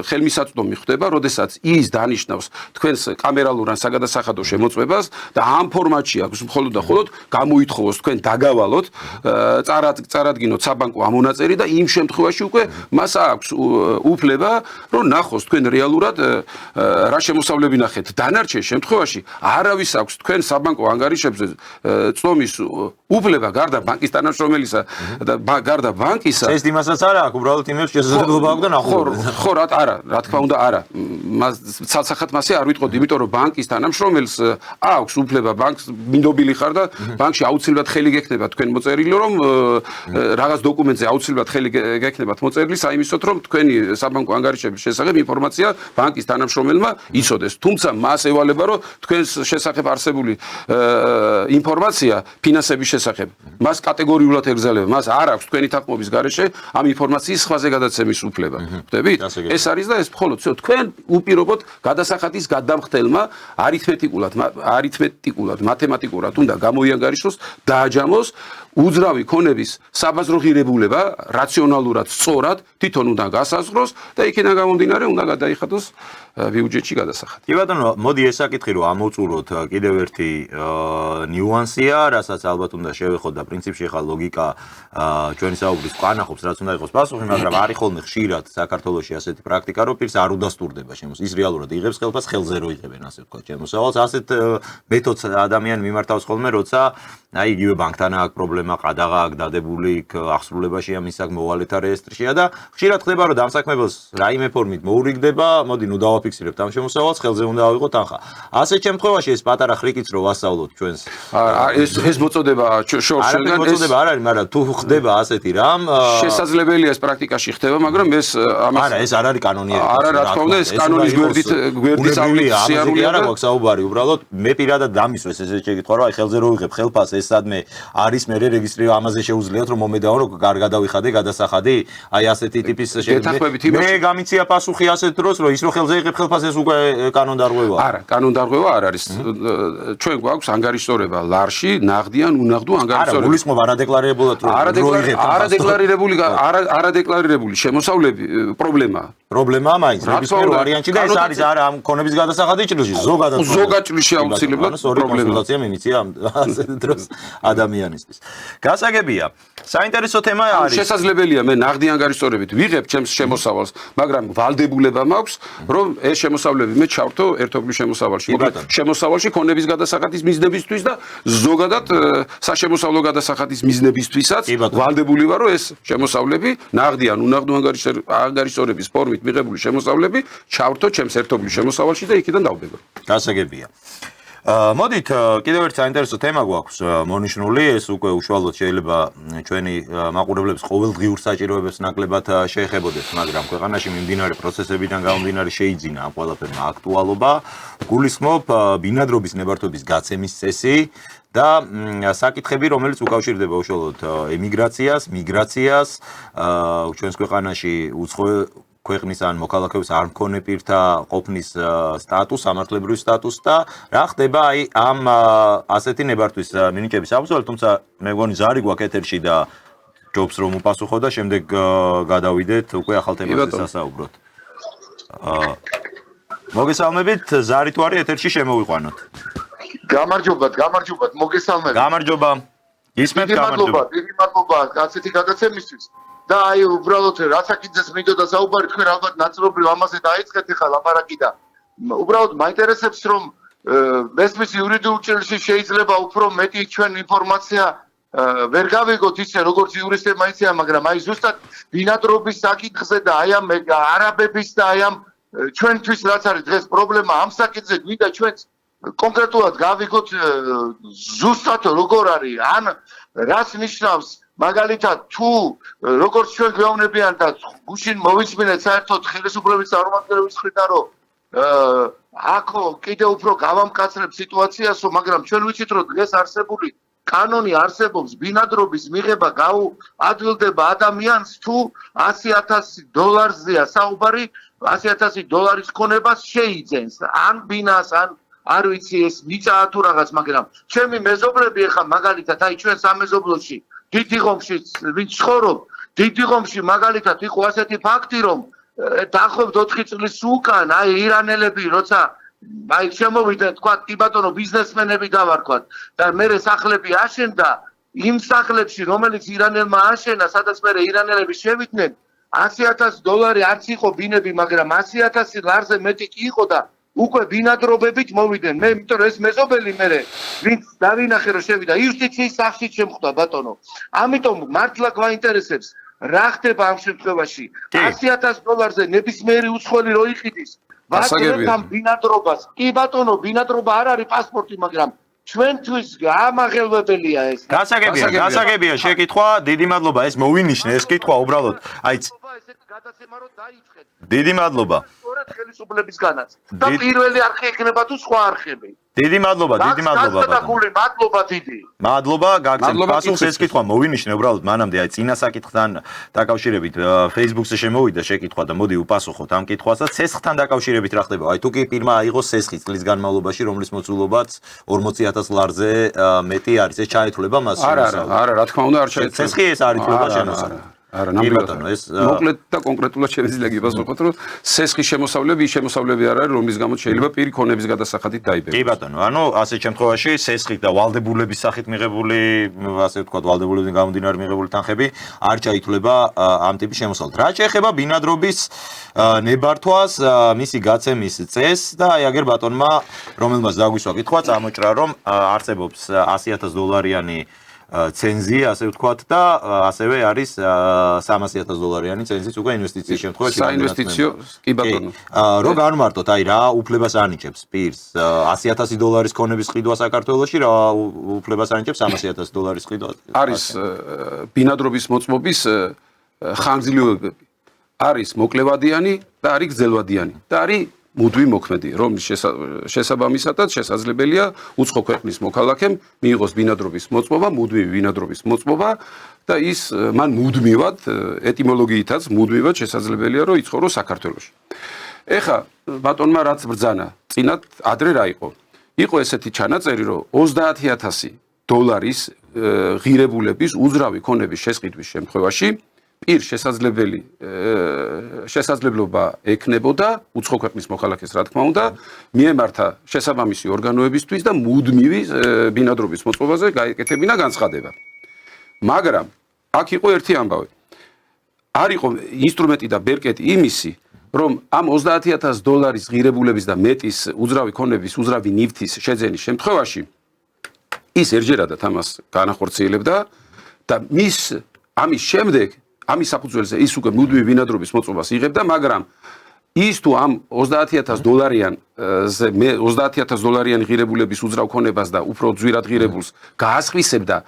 ხელმისაწვდომი ხდება როდესაც ის დანიშნავს თქვენს კამერალურ ან საგადასახადო შემოწმებას და ამ ფორმატში აქვს მხოლოდ და მხოლოდ გამოითხოვოს თქვენ დაგავალოთ წარადგინოთ საბანკო ამონაწერი და იმ შემთხვევაში უკვე მას აქვს უფლება რომ ნახოს თქვენ რეალურად რა შემოსავლები ნახეთ დანარჩენ შემთხვევაში არავის აქვს თქვენ საბანკო ანგარიშებზე წვდომის უფლება გარდა ბანკის თანამშრომელისა და გარდა ბანკისა ეს იმასაც არა აქვს უბრალოდ იმებს შესაძლებლობა აქვს და ნახულობენ ხო არა რა თქმა უნდა არა ცალსახად მასე არ ვიტყოდი იმიტომ რომ ბანკის თანამშრომელს აქვს უფლება ბანკს მინდობილი ხარ და ბანკში აუცილებლად ხელი გექნება თქვენ მოწერილი რომ რაღაც დოკუმენტზე აუცილებლად ხელი გექნებათ მოწერილი საიმისოთ, რომ თქვენი საბანკო ანგარიშების შესახებ ინფორმაცია ბანკის თანამშრომელმა იცოდეს. თუმცა მას ევალება, რომ თქვენს შესახებ არსებული ინფორმაცია ფინანსების შესახებ მას კატეგორიულად ეგზავნება. მას არ აქვს თქვენი თანხმობის გარეშე ამ ინფორმაციის სხვაზე გადაცემის უფლება. ხვდებით? ეს არის და ეს მხოლოდ თქვენ უპირობოდ გადასახადის გადამხდელმა არითმეტიკულად, მათემატიკურად უნდა გამოიანგარიშოს, დააჯამოს უძრავი ქონების საბაზრო ღირებულება რაციონალურად, სწორად თვითონ უნდა გასაზღვროს და იქიდან გამომდინარე უნდა გადაიხადოს ბიუჯეტში გადასახადი. კი ბატონო, მოდი ეს საკითხი რომ ამოვწუროთ კიდევ ერთი ნიუანსია, რასაც ალბათ უნდა შევეხოთ და პრინციპში ხა ლოგიკა ჩვენი საუბრის ყანახობს, რაც უნდა იყოს პასუხი, მაგრამ არის ხოლმე ხშირად საქართველოში ასეთი პრაქტიკა, რომ პირს არ უდასტურდება შემოსავალს. ის რეალურად იღებს ხელფას, ხელზე რო იღებენ, ასე ვთქვათ, შემოსავალს. ასეთ მეთოდს ადამიანი მიმართავს ხოლმე, როცა აი იგივე ბანკთან აქვს პრობლემა, ყადაღა აქვს დადებული, აღსრულებაშია მის აქ მოვალეთა რეესტრშია და ხშირად ხდება, რომ დამსაქმებელს რაიმე ფორმით მოურიგდება, მოდი ნუ დავაფიქსირებთ ამ შემოსავალს, ხელზე უნდა ავიღოთ თანხა. ასეთ შემთხვევაში ეს პატარა ხრიკიც რო ვასწავლოთ ჩვენს ეს მოწოდება შორს შეგან მოწოდება არ არის, მაგრამ თუ ხდება ასეთი რამ, შესაძლებელია ეს პრაქტიკაში ხდება, მაგრამ ეს ამას არა, ეს არ არის კანონიერი. არა, რა თქმა უნდა, ეს კანონის გვერდით სიარული არა გვაქვს საუბარი, უბრალოდ მე პირადად დამისვეს ესე შეკითხვა, რომ აი ხელზე რო ვიღებ ხელფას, ეს სადმე არის მე რეგისტრირება, ამაზე შეუძლიათ რომ მომედაო, რომ გადავიხადე გადასახადი, აი ასეთი ტიპის შეკითხვა. მე გამიცია პასუხი ასეთ დროს, რომ ის რო ხელზე იღებ ხელფას ეს უკვე კანონდარღვევაა. არა, კანონდარღვევა არ არის. ჩვენ გვაქვს ანგარიშტორება ლარში, ნაღდიან, უნაღდო ანგარიშტორება. არა, გულისხმობა არადეკლარირებულად არადეკლარირებული შემოსავლები პრობლემაა. პრობლემაა მაინც რეგისტრირ ვარიანტში და ეს არის არა ამ ქონების გადასახადი ჭრილში, ზოგადად ჭრილში აუცილებლად პრობლემაა მიმიცია ასეთ დროს ადამიანისთვის. გასაგებია. საინტერესო თემა არის. შესაძლებელია მე ნაღდი ანგარიშტორებით ვიღებ ჩემს შემოსავალს, მაგრამ ვალდებულება მაქვს, რომ ეს შემოსავლები მე ჩავრთო ერთობლივ შემოსავალში. შემოსავალში ქონების გადასახადის მიზნებისთვის და ზოგადად საშემოსავლო გადასახადის მიზნებისთვისაც ვალდებული ვარ, რომ ეს შემოსავლები ნაღდი ან უნაღდო ანგარიშტორების ფორმით მიღებული შემოსავლები ჩავრთო ჩემს ერთობლივ შემოსავალში და იქიდან დავდებო. გასაგებია. მოდით კიდევ ერთ საინტერესო თემა გვაქვს მონიშნული, ეს უკვე უშუალოდ შეიძლება ჩვენი მაყურებლების ყოველდღიურ საჭიროებებს ნაკლებად შეეხებოდეს, მაგრამ ქვეყანაში მიმდინარე პროცესებიდან გამომდინარე შეიძინა ამ ყველაფერმა აქტუალობა. გულისხმობ ბინადრობის ნებართვების გაცემის წესი და საკითხები, რომელიც უკავშირდება უშუალოდ ემიგრაციას, მიგრაციას, ჩვენს ქვეყანაში ქვეყნის ან მოქალაქეობის არ მქონე პირთა ყოფნის სტატუსს, სამართლებრივ სტატუსს და რა ხდება აი ამ ასეთი ნებართვის მინიჭების საფუძველი, თუმცა მე მგონი ზარი გვაქვს ეთერში და ჯობს რომ უპასუხო და შემდეგ გადავიდეთ უკვე ახალ თემაზე სასაუბროთ. მოგესალმებით, ზარი თუ არის ეთერში შემოვიყვანოთ. გამარჯობათ, მოგესალმებით. გამარჯობა. ისმენთ გამარჯობა. დიდი მადლობა ასეთი გადაცემისთვის. და აი უბრალოდ რასაკითხებს მინდოდა საუბარი, თქვენ ალბათ ნაწილობრივ ამაზე დაიწყეთ ახლა ლაპარაკი და უბრალოდ მაინტერესებს რომ მესმის იურიდიულ ჭრილში შეიძლება უფრო მეტი ჩვენ ინფორმაცია ვერ გავიგოთ ისე როგორც იურისტებმა იციან, მაგრამ აი ზუსტად ბინადრობის საკითხზე და აი ამ არაბების და აი ამ ჩვენთვის რაც არის დღეს პრობლემა ამ საკითხზე გვინდა ჩვენც კონკრეტულად გავიგოთ ზუსტად როგორ არის ან რას ნიშნავს მაგალითად თუ როგორც ჩვენ გვეუბნებიან და გუშინ მოვისმინეთ საერთოდ ხელისუფლების წარმომადგენლების მხრიდან რომ აქო კიდევ უფრო გავამკაცრებს სიტუაციას, მაგრამ ჩვენ ვიცით რომ დღეს არსებული კანონი არსებობს ბინადრობის მიღება გაუადვილდება ადამიანს თუ $100,000-ზეა საუბარი, $100,000 ქონებას შეიძენს ან ბინას ან არ ვიცი ეს მიწაა თუ რაღაც, მაგრამ ჩემი მეზობლები ახლა მაგალითად აი ჩვენ სამეზობლოში დიდი ღომში ვინც ცხოვრობ, დიდი ღომში მაგალითად იყო ასეთი ფაქტი რომ დაახლოებით 4 წლის უკან აი ირანელები როცა აი შემოვიდნენ თქვა კი ბატონო ბიზნესმენები დავარქვათ და მე სახლები აშენდა იმ სახლებში რომელიც ირანელმა აშენა სადაც მე ირანელები შევიდნენ $100,000 არც იყო ბინები, მაგრამ $100,000 მეტი კი იყო და უკვე ბინადრობებით მოვიდნენ. მე იმიტომ რომ ეს მეზობელი მე ვინც დავინახე რომ შევიდა იუსტიციის სახლში შემხვდა ბატონო. ამიტომ მართლა გვაინტერესებს რა ხდება ამ შემთხვევაში. $100,000-ზე ნებისმიერი უცხოელი რო იყიდის ვაჭრებთან ბინადრობას. კი ბატონო, ბინადრობა არ არის პასპორტი, მაგრამ ჩვენთვის ამაღელვებელია ეს. გასაგებია შეკითხვა, დიდი მადლობა, ეს მოვინიშნე, ეს კითხვა უბრალოდ, აი ესეთი გადაცემა რომ დაიწყეთ. დიდი მადლობა. სწორედ ხელისუფლებისგანაც. და პირველი არხი იქნება თუ სხვა არხები. დიდი მადლობა. მადლობა დიდი. მადლობა, გაგცემთ პასუხს, ეს კითხვა მოვინიშნე უბრალოდ მანამდე, აი წინა საკითხთან დაკავშირებით Facebook-ზე შემოვიდა შეკითხვა და მოდი უპასუხოთ ამ კითხვასაც. ცესხთან დაკავშირებით რა ხდება? აი თუ კი პირმა აიღოს ცესხი წლის განმავლობაში, რომლის მოცულობაც 40,000 ლარზე მეტი არის, ეს ჩაეთვლება მას? არა, რა თქმა უნდა არ ჩაეთვლება. ცესხი ეს არ ითვლება შენოსად. არა, ნამდვილად ეს მოკლედ და კონკრეტულად შეიძლება გიპასუხოთ, რომ ცესხის შემოსავლები ის შემოსავლები არ არის, რომლის გამოც შეიძლება პირი ქონების გადასახადით დაიბეროს. კი ბატონო, ანუ ასეთ შემთხვევაში ცესხით და ვალდებულების სახით მიღებული, ასე ვთქვათ, ვალდებულებიდან გამომდინარე მიღებული თანხები არ ჩაითვლება ამ ტიპის შემოსავლით. რა შეეხება ბინადრობის ნებართვას, მისი გაცემის წესს და აი აგერ ბატონმა, რომელმაც დაგვისვა კითხვა, წამოჭრა, რომ არსებობს $100,000 ცენზი, ასე ვთქვათ და ასევე არის $300,000 ცენზიც უკვე ინვესტიციის შემთხვევაში. საინვესტიციო, კი ბატონო. რო განვარტოთ, აი რა უფლებას ანიჭებს პირს $100,000 ქონების ყიდვა საქართველოში, რა უფლებას ანიჭებს $300,000 ყიდვა? არის ბინადრობის მოწმობის ხანგრძლივობები. არის მოკლევადიანი და არის გრძელვადიანი და არის მუდმივი მოქმედი, რომლის შესაბამისადაც შესაძლებელია უცხო ქვეყნის მოქალაქემ მიიღოს ბინადრობის მოწმობა, მუდმივი ბინადრობის მოწმობა და ის მან მუდმივად ეტიმოლოგიითაც მუდმივად შესაძლებელია რომ იცხოვროს საქართველოში. ეხა ბატონმა რაც ბრძანა, წინათ ადრე რა იყო? იყო ესეთი ჩანაწერი, რომ $30,000 ღირებულების უძრავი ქონების შესყიდვის შემთხვევაში პირ შესაძლებლობა ექნებოდა უცხო ქვეყნის მოქალაქეს რა თქმა უნდა მიემართა შესაბამისი ორგანოებისთვის და მუდმივი ბინადრობის მოწყობაზე გაეკეთებინა განცხადება. მაგრამ აქ იყო ერთი ამბავი. არ იყო ინსტრუმენტი და ბერკეტი იმისი, რომ ამ $30,000 ღირებულების და მეტის უძრავი ქონების უძრავი ნივთის შეძენის შემთხვევაში ის ერჯერადად ამას განახორციელებდა და ამის შემდეგ ამის საფუძველზე ის უკვე მუდმივი ბინადრობის მოწყობას იღებდა, მაგრამ ის თუ ამ $30,000 ღირებულების უძრავ ქონებას და უფრო ძვირად ღირებულს გაასხვისებდა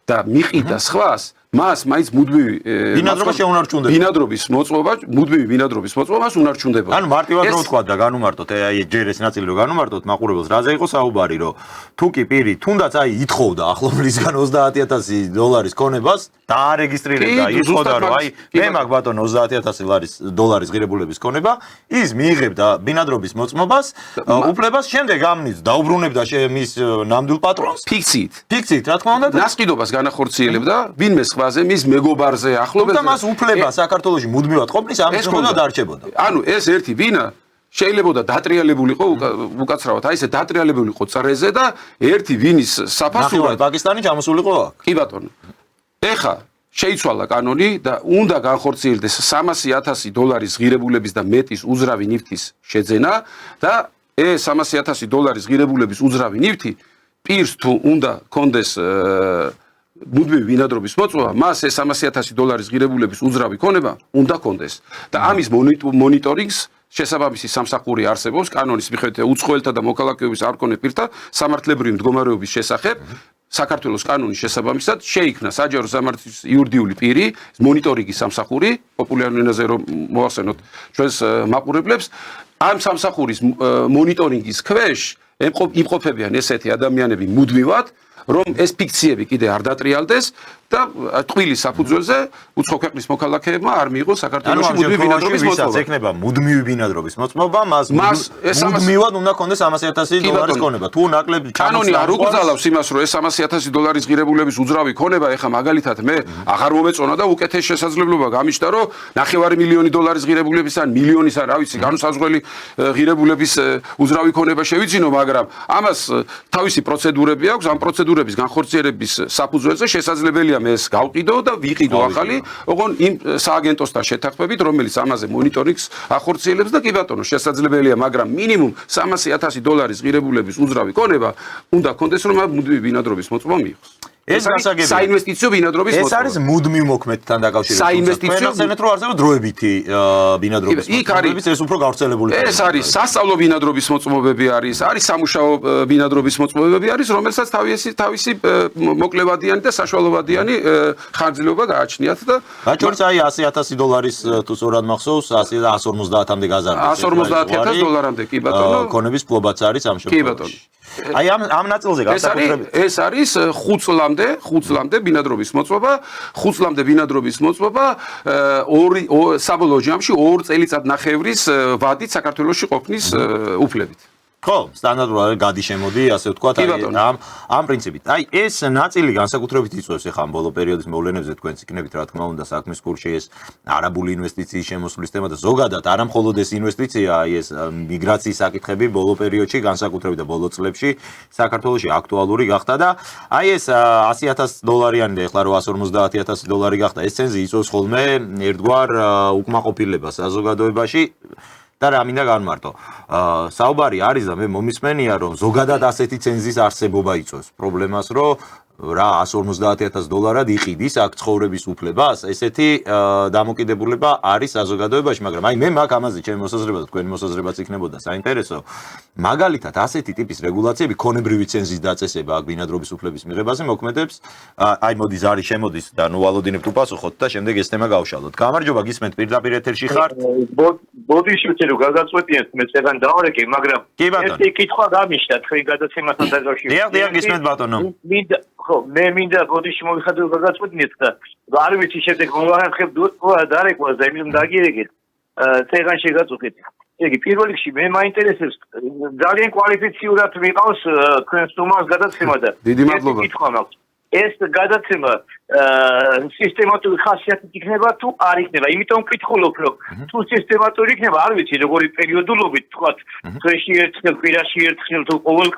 და მიყიდა სხვას, მას მაინც მუდმივი ბინადრობა შეუნარჩუნდება. ბინადრობის მოწყობა, მუდმივი ბინადრობის მოწყობას უნარჩუნდებოდა. ანუ მარტივად რო ვთქვა და განუმარტოთ, აი ჯერ ეს ნაწილი რო განუმარტოთ, მაყურებელს რაზე იყო საუბარი, რომ თუ კი პირი თუნდაც აი ითხოვდა ახლობლისგან $30,000 ქონებას, დაარეგისტრირებდა, ითხოვდა რომ აი მე მაგ ბატონო $30,000 ღირებულების ქონება, ის მიიღებდა ბინადრობის მოწმობას, უფლებას შემდეგ ამნიც დაუბრუნებდა მის ნამდვილ პატრონს. ფიქციით, რა თქმა უნდა, ნასყიდობას განახორციელებდა ვინმე სხვაზე მის მეგობარზე ახლობელზე და მას უფლება საქართველოში მუდმივად ყოფნის ამის გამო დარჩებოდა. ანუ ეს ერთი ბინა შეიძლება დატრიალებულიყო უკაცრავად, აი ესე დატრიალებულიყო წრეზე და ერთი ვინის საფასურად პაკისტანი ჩამოსულიყო აქ. კი ბატონო. ეხა შეიცვალა კანონი და უნდა განხორციელდეს $300,000 ღირებულების და მეტის უძრავი ნივთის შეძენა და ეს $300,000 ღირებულების უძრავი ნივთი პირს თუ უნდა კონდეს მუდმივი ბინადრობის მოწმობა, მას ეს $300,000 ღირებულების უძრავი ქონება უნდა კონდეს და ამის მონიტორინგს შესაბამისი სამსახური არსებობს კანონის მიხედვით უცხოელთა და მოქალაქეობის არ მქონე პირთა სამართლებრივი მდგომარეობის შესახებ საქართველოს კანონის შესაბამისად შეიქმნა საჯარო სამართლის იურიდიული პირი მონიტორინგის სამსახური პოპულარულ ენაზე რომ მოახსენოთ ჩვენს მაყურებლებს ამ სამსახურის მონიტორინგის ქვეშ იმყოფებიან ესეთი ადამიანები მუდმივად რომ ეს ფიქციები კიდე არ დატრიალდეს და ტყუილის საფუძველზე უცხო ქვეყნის მოქალაქეებმა არ მიიღოს საქართველოში მუდმივი ბინადრობის მოწმობა. ექნება მუდმივი ბინადრობის მოწმობა, მას მუდმივად უნდა კონდეს $300,000 ქონება. თუ ნაკლები კანონი არ უკრძალავს იმას, რომ ეს $300,000 ღირებულების უძრავი ქონება, ეხა მაგალითად მე აღარ მომეწონა და უკეთეს შესაძლებლობა გამიშთა, რომ $500,000 ღირებულების ან მილიონის ან რა ვიცი, განსაზღვრელი ღირებულების უძრავი ქონება შევიძინო, მაგრამ ამას თავისი პროცედურები აქვს, ამ პროცედურების განხორციელების საფუძველზე შესაძლებელია ეს გავყიდო და ვიყიდო ახალი, ოღონ იმ სააგენტოსთან შეთანხმებით, რომელიც ამაზე მონიტორინგს ახორციელებს და კი ბატონო, შესაძლებელია, მაგრამ მინიმუმ $300,000 ღირებულების უძრავი ქონება უნდა კონდეს, რომ მუდმივი ბინადრობის მოწმობა მიიღოს. ეს გასაგებია. საინვესტიციო ბინადრობის ეს არის მუდმივ მოქმედთან დაკავშირებით. საინვესტიციო სენეტრო არსებობს დროებითი ბინადრობის მოწყობებიც, ეს უფრო გავრცელებული. ეს არის სასწავლო ბინადრობის მოწყობები არის სამუშაო ბინადრობის მოწყობები არის, რომელსაც თავისი მოკლევადიანი და საშუალებადიანი ხანგრძლივობა გააჩნიათ და მათ შორის აი $100,000 თუ სწორად მახსოვს 100 და 150-მდე გაზარდა. $150,000 კი ბატონო. ქონების ფლობაც არის ამ შემთხვევაში. კი ბატონო. აი ამ ნაწილზე განსაკუთრებით ეს არის 5 წლამდე ბინადრობის მოწყობა, 5 წლამდე ბინადრობის მოწყობა, საბოლოო ჯამში 2 წელიწადნახევრის ვადით საქართველოში ყოფნის უფლებით. ხო, სტანდარტულად გადი შემოდი, ასე ვთქვათ, ამ პრინციპით. აი, ეს ნაწილი განსაკუთრებით იწვევს ახლა ამ ბოლო პერიოდის მოვლენებზე თქვენც იქნებით, რა თქმა უნდა, საქმის კურსში ეს არაბული ინვესტიციის შემოსვლის თემა და ზოგადად არა მხოლოდ ეს ინვესტიცია, აი ეს მიგრაციის საკითხები ბოლო პერიოდში, განსაკუთრებით და ბოლო წლებში საქართველოში აქტუალური გახდა და აი ეს $100,000-იანი და ახლა $150,000 გახდა. ეს ცენზი იწვევს ხოლმე ერთგვარ უკმაყოფილებას საზოგადოებაში. და რა მინდა განმარტო. საუბარი არის და მე მომისმენია, რომ ზოგადად ასეთი ცენზის არსებობა იწვევს პრობლემას, რომ რა $150,000 იყიდის აქ ცხოვრების უფლებას, ესეთი დამოკიდებულება არის საზოგადოებაში, მაგრამ აი მე მაგ ამაზე ჩემი მოსაზრება და თქვენი მოსაზრებაც იქნებოდა საინტერესო. მაგალითად, ასეთი ტიპის რეგულაციები, ქონებრივი ცენზის დაწესება აქ ბინადრობის უფლების მიღებაზე მოქმედებს, აი მოდი ზარი შემოდის და ნუ ვალოდინებთ უპასუხოთ და შემდეგ ეს თემა გავშალოთ. გამარჯობა, გისმენთ პირდაპირ ეთერში ხართ? ბოდიში რო გაგაწყვეტიათ მე წეგან დავარეკე, მაგრამ ერთი კითხვა გამიშთა თქვენ გადაცემასთან დაკავშირებით. დიახ, გისმენთ ბატონო. მე მინდა ბოდიში მოგიხადო გაგაწყვეტინეთ და არ ვიცი შემდეგ მოვახერხებ დარეკვას და იმის დაგირეკეთ. წეგან შეგაწყვეტეთ. იგი პირველ რიგში მე მაინტერესებს ძალიან კვალიფიციურად მიყავს თქვენ სტუმარს გადაცემა და დიდი მადლობა. კითხვა მაქვს. ეს გადაცემა სისტემატური ხასიათით იქნება თუ არ იქნება. იმიტომ ვკითხულობ, რომ თუ სისტემატური იქნება, არ ვიცი როგორი პერიოდულობით, თქვათ, დღეში ერთხელ, კვირაში ერთხელ თუ ყოველ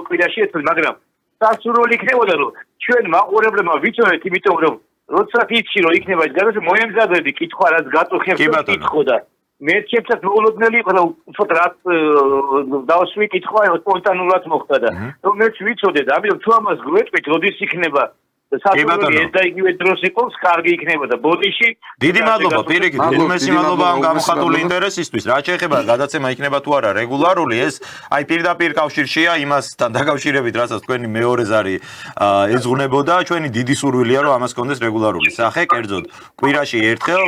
კვირაში ერთხელ, მაგრამ სასურველი იქნებოდა, რომ ჩვენ მაყურებლებმა ვიცოდეთ, იმიტომ რომ როცა იცი რომ იქნება ეს გადაცემა, მოემზადებდი კითხვა, რაც გაწუხებს და კითხო და მე ჩემსაც მოულოდნელი იყო და უცოდ რაც დავსვი კითხვა სპონტანურად მოხდა და რომ მეც ვიცოდე და ამიტომ თუ ამას გვეტყვით, როდის იქნება სასურველი ეს და იგივე დროს იყოს, კარგი იქნება და ბოდიში. დიდი მადლობა, პირიქით, უმეტესი მადლობა ამ გამოხატული ინტერესისთვის. რაც შეეხება გადაცემა იქნება თუ არა რეგულარული, ეს აი პირდაპირ კავშირშია იმასთან დაკავშირებით, რასაც თქვენი მეორე ზარი ეძღვნებოდა, ჩვენი დიდი სურვილია, რომ ამას კონდეს რეგულარული სახე, კერძოდ კვირაში ერთხელ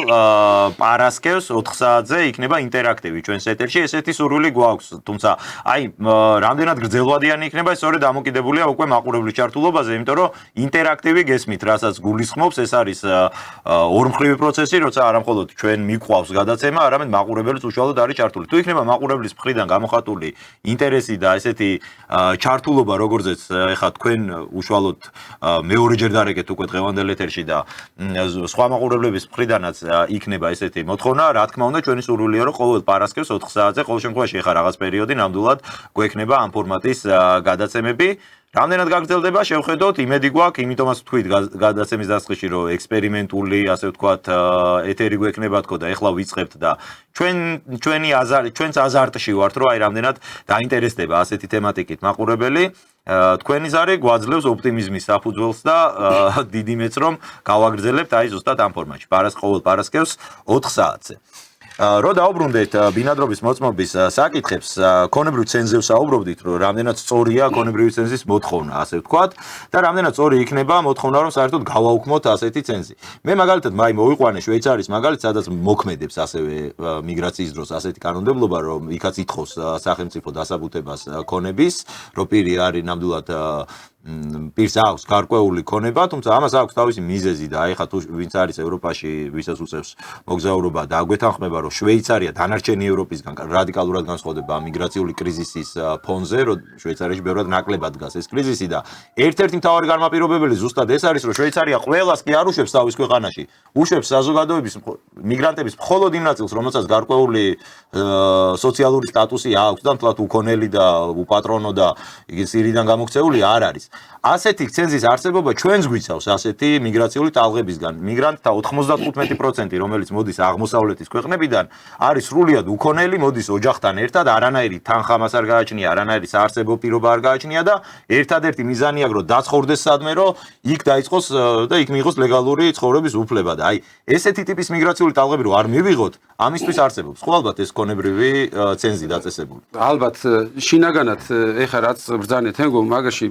პარასკევს 4 საათზე იქნება ინტერაქტივი ჩვენს ეთერში, ესეთი სურვილი გვაქვს. თუმცა აი რამდენად გრძელვადიანი იქნება, ეს სწორედ დამოკიდებულია უკვე მაყურებლის ჩართულობაზე, იმიტომ რომ ინტერაქტივი გესმით, რასაც გულისხმობს, ეს არის ორმხრივი პროცესი, როცა არა მხოლოდ ჩვენ მიყვავს გადაცემა, არამედ მაყურებელიც უშუალოდ არის ჩართული. თუ იქნება მაყურებლის მხრიდან გამოხატული ინტერესი და ესეთი ჩართულობა, როგორზეც ეხლა თქვენ უშუალოდ მეორეჯერ დარეკეთ უკვე დღევანდელ ეთერში და სხვა მაყურებლების მხრიდანაც იქნება ესეთი მოთხოვნა, რა თქმა უნდა, ჩვენი სურვილია, რომ ყოველ პარასკევს 4 საათზე ყოველ შემთხვევაში ეხლა რაღაც პერიოდი ნამდვილად გვექნება ამ ფორმატის გადაცემები. რამდენად გაგრძელდება, შევხედოთ, იმედი გვაქვს, იმიტომაც ვთქვით გადაცემის დასაწყისში, რომ ექსპერიმენტული, ასე ვთქვათ, ეთერი გვექნება თქო და ეხლა ვიწყებთ და ჩვენს აზარტში ვართ, რომ აი რამდენად დაინტერესდება ასეთი თემატიკით მაყურებელი. თქვენი ზარი გვაძლევს ოპტიმიზმის საფუძველს და დიდი მეც რომ გავაგრძელებთ აი ზუსტად ამ ფორმატში. ყოველ პარასკევს 4 საათზე. რო დაუბრუნდეთ ბინადრობის მოწმობის საკითხებს, ქონებრივ ცენზზე ვსაუბრობდით, რომ რამდენად სწორია ქონებრივი ცენზის მოთხოვნა, ასე ვთქვათ, და რამდენად სწორი იქნება მოთხოვნა, რომ საერთოდ გავაუქმოთ ასეთი ცენზი. მე მაგალითად მოვიყვანე შვეიცარიის მაგალითს, სადაც მოქმედებს ასევე მიგრაციის დროს ასეთი კანონმდებლობა, რომ იქაც ითხოვს სახელმწიფო დასაბუთებას ქონების, რომ პირი არის ნამდვილად პირს აქვს გარკვეული ქონება, თუმცა ამას აქვს თავისი მიზეზი და აი ხა თუ ვინც არის ევროპაში, ვისაც უწევს მოგზაურობა და აგვეთანხმება, რომ შვეიცარია დანარჩენი ევროპისგან რადიკალურად განსხვავდება მიგრაციული კრიზისის ფონზე, რომ შვეიცარიაში ბევრად ნაკლებად დგას ეს კრიზისი და ერთ-ერთი მთავარი განმაპირობებელი ზუსტად ეს არის, რომ შვეიცარია ყველას კი არ უშვებს თავის ქვეყანაში, უშვებს საზოგადოების მიგრანტების მხოლოდ იმ ნაწილს, რომელსაც გარკვეული სოციალური სტატუსი აქვს და მთლად უქონელი და უპატრონო და იგი სირიდან გამოქცეული არ არის. ასეთი ცენზის არსებობა ჩვენს გვიცავს ასეთი მიგრაციული ტალღებისგან. მიგრანტთა 95%, რომელიც მოდის აღმოსავლეთის ქვეყნებიდან, არის სრულიად უქონელი, მოდის ოჯახთან ერთად, არანაირი თანხა მას არ გააჩნია, არანაირი საარსებო პირობა არ გააჩნია და ერთადერთი მიზანი აქვს, რომ დაცხოვრდეს სადმე, რომ იქ დაიწყოს და იქ მიიღოს ლეგალური ცხოვრების უფლება და აი ესეთი ტიპის მიგრაციული ტალღები რო არ მივიღოთ, ამისთვის არსებობს. ხო ალბათ ეს კონებრივი ცენზი დაწესებული. ალბათ შინაგანად ეხა რაც ბრძანეთ ეგო მაგაში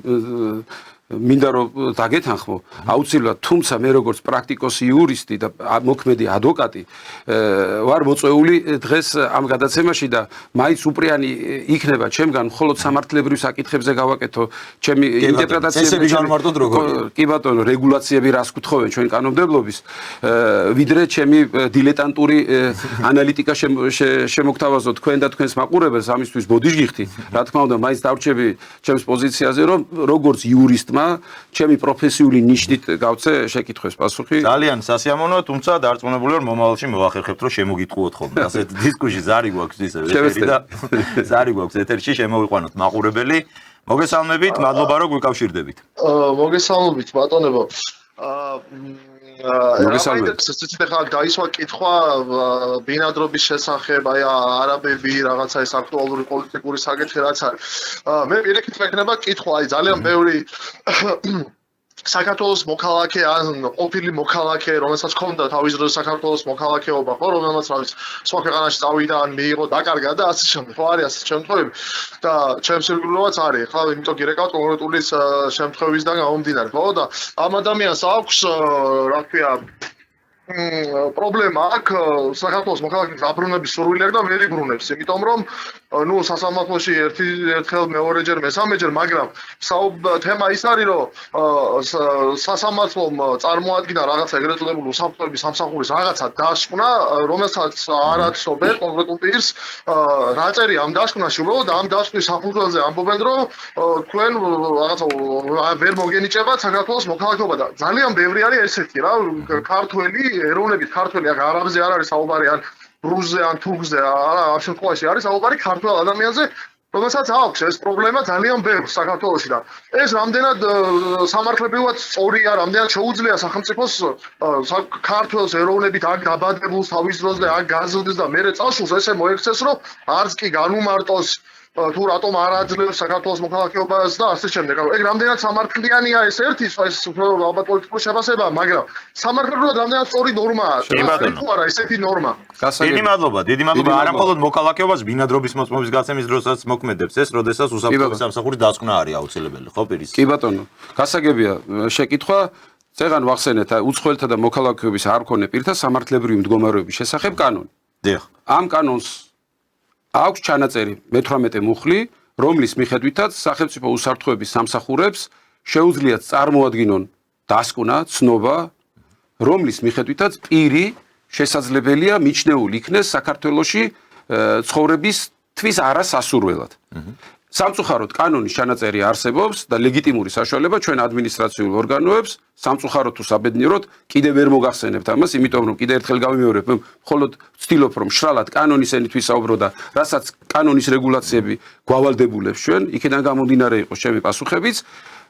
მინდა რომ დაგეთანხმო აუცილებლად თუმცა მე როგორც პრაქტიკოსი იურისტი და მოქმედი ადვოკატი ვარ მოწვეული დღეს ამ გადაცემაში და მაინც უპრიანი იქნება ჩემგან მხოლოდ სამართლებრივ საკითხებზე გავაკეთო ჩემი ინტერპრეტაციები განმარტოთ როგორია კი ბატონო რეგულაციები რას გთხოვენ ჩვენ კანონმდებლობის ვიდრე ჩემი დილეტანტური ანალიტიკა შემოგთავაზო თქვენ და თქვენს მაყურებელს ამისთვის ბოდიშგიხთი რა თქმა უნდა მაინც დავრჩები ჩემს პოზიციაზე რომ როგორც იურისტმა ჩემი პროფესიული ნიშნით გავცე შეკითხვას პასუხი ძალიან სასიამოვნოა თუმცა დარწმუნებული ვარ მომავალში მოვახერხებთ რომ შემოგიტყუოთ ხოლმე ასეთ დისკუსში ზარი გვაქვს ისე ეთერი და ზარი გვაქვს ეთერში შემოვიყვანოთ მაყურებელი მოგესალმებით მადლობა რომ გვიკავშირდებით მოგესალმებით ბატონებო მოგესალმებით ხა გაისვა კითხვა ბინადრობის შესახებ აი არაბები რაღაცა ეს აქტუალური პოლიტიკური საკითხი რაც არის მე პირიქით მექნება კითხვა აი ძალიან ბევრი საქართველოს მოქალაქე ან ყოფილი მოქალაქე რომელსაც ჰქონდა თავის დროს საქართველოს მოქალაქეობა ხო რომელმაც რაღაც სხვა ქვეყანაში წავიდა ან მიიღო დაკარგა და ასე შემდეგ ხო არის ასე შემთხვევები და ჩემს სირგულოვაც არის ხო იმიტომ გირეკავთ კონკრეტული შემთხვევისგან გამომდინარე ხო და ამ ადამიანს აქვს რა ქვია პრობლემა აქვს საქართველოს მოქალაქის დაბრუნების სურვილი აქვს და ვერ იბრუნებს იმიტომ რომ ნუ სასამართლოში ერთხელ მეორეჯერ მესამეჯერ მაგრამ თემა ის არის რომ სასამართლომ წარმოადგინა რაღაცა ეგრეთ წოდებული უსაფრთხოების სამსახურის რაღაცა დაშკნა რომელსაც არ აცნობენ კონკრეტულ პირს რა წერია ამ დაშკნაში უბრალოდ ამ დაშკნის საფუძველზე ამბობენ რომ თქვენ რაღაცა ვერ მოგენიჭებათ საქართველოს მოქალაქეობა და ძალიან ბევრი არის ესეთი რა ქართველი ეროვნებით ქართველი არაბზე არ არის საუბარი ან რუსზე ან თურქზე არა ამ შემთხვევაში არის საუბარი ქართველ ადამიანზე რომელსაც აქვს ეს პრობლემა ძალიან ბევრს საქართველოში და ეს რამდენად სამართლებრივად სწორია რამდენად შეუძლია სახელმწიფოს ქართველს ეროვნებით აქ დაბადებულს თავის დროზე აქ გაზრდეს და მერე წავშულს ესე მოექცეს რომ არც კი განუმარტოს თუ რატომ არ აძლევს საქართველოს მოქალაქეობას და ასე შემდეგ. ეგ რამდენად სამართლიანია ეს ერთი ეს ალბათ პოლიტიკური შეფასება, მაგრამ სამართლებრივად რამდენად სწორი ნორმაა. თუ არა ესეთი ნორმა. დიდი მადლობა. არა მხოლოდ მოქალაქეობას ბინადრობის მოწმობის გაცემის დროსაც მოქმედებს ეს, როდესაც უსაფრთხოების სამსახურის დაწყვნა არის აუცილებელი, ხო პირის? კი ბატონო. გასაგებია შეკითხვა წეგან ვახსენეთ უცხოელთა და მოქალაქეობის არ მქონე პირთა სამართლებრივი მდგომარეობის შესახებ კანონი. დიახ. ამ კანონს აქვს ჩანაწერი მე-18 მუხლი, რომლის მიხედვითაც სახელმწიფო უსაფრთხოების სამსახურებს შეუძლიათ წარმოადგინონ დასკვნა, ცნობა, რომლის მიხედვითაც პირი შესაძლებელია მიჩნეულ იქნეს საქართველოში ცხოვრებისთვის არასასურველად. სამწუხაროდ კანონის ჩანაწერი არსებობს და ლეგიტიმური საშუალება ჩვენ ადმინისტრაციულ ორგანოებს სამწუხაროდ თუ საბედნიეროდ კიდევ ვერ მოგახსენებთ ამას, იმიტომ რომ კიდევ ერთხელ გავიმეორებ, მხოლოდ ვცდილობ რომ შრალად კანონის ენით ვისაუბრო და რასაც კანონის რეგულაციები გვავალდებულებს ჩვენ, იქიდან გამომდინარე იყოს ჩემი პასუხებიც,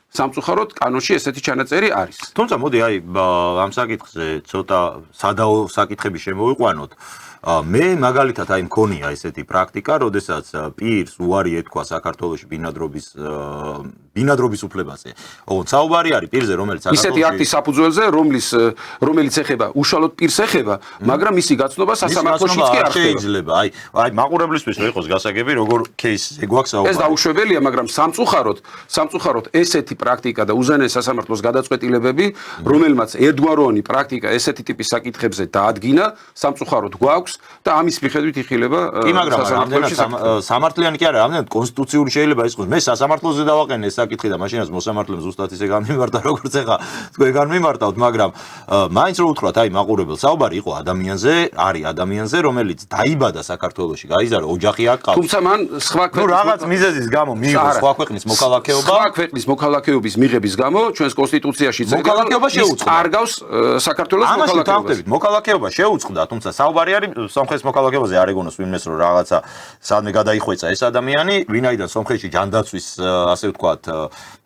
სამწუხაროდ კანონში ესეთი ჩანაწერი არის. თუმცა მოდი აი ამ საკითხზე ცოტა სადაო საკითხები შემოვიყვანოთ. მე მაგალითად აი მქონია ესეთი პრაქტიკა, როდესაც პირს უარი ეთქვა საქართველოში ბინადრობის უფლებაზე. ოღონდ საუბარი არის პირზე, რომელიც საქართველოში ისეთი აქტის საფუძველზე, რომელიც ეხება უშუალოდ პირს ეხება, მაგრამ მისი გაცნობა სასამართლოშიც კი არ შეიძლება. აი მაყურებლისთვის რომ იყოს გასაგები, როგორ кейსზე გვაქვს საუბარი. ეს დაუშვებელია, მაგრამ სამწუხაროდ ესეთი პრაქტიკა და უზენაეს სასამართლოს გადაწყვეტილებები, რომელმაც ერთგვაროვანი პრაქტიკა ესეთი ტიპის საკითხებზე დაადგინა, სამწუხაროდ გვაქვს და ამის მიხედვით იხილება სამართლიანი კი არა, რამდენად კონსტიტუციური შეიძლება იყოს. მე სასამართლოზე დავაყენე ეს საკითხი და მაშინაც მოსამართლემ ზუსტად ისე გამიმართა, როგორც ეხა თქვენ განმიმარტავთ, მაგრამ მაინც რო უთხრათ, აი მაყურებელს საუბარი იყო ადამიანზე, რომელიც დაიბადა საქართველოში, გაიზარდა ოჯახი აქ ყავს. თუმცა მან სხვა ქვეყნის რაღაც მიზეზის გამო მიიღო სხვა ქვეყნის მოქალაქეობა. სხვა ქვეყნის მოქალაქეობის მიღების გამო ჩვენს კონსტიტუციაში მოქალაქეობა შეუწყდა. არგავს საქართველოს მოქალაქეობას. მოქალაქეობა შეუწყდა, თუმცა საუბარი არის სომხეთის მოქალაქეობაზე არ ეგონოს ვინმეს რომ რაღაცა სადმე გადაიხვეწა ეს ადამიანი, ვინაიდან სომხეთში ჯანდაცვის ასე ვთქვათ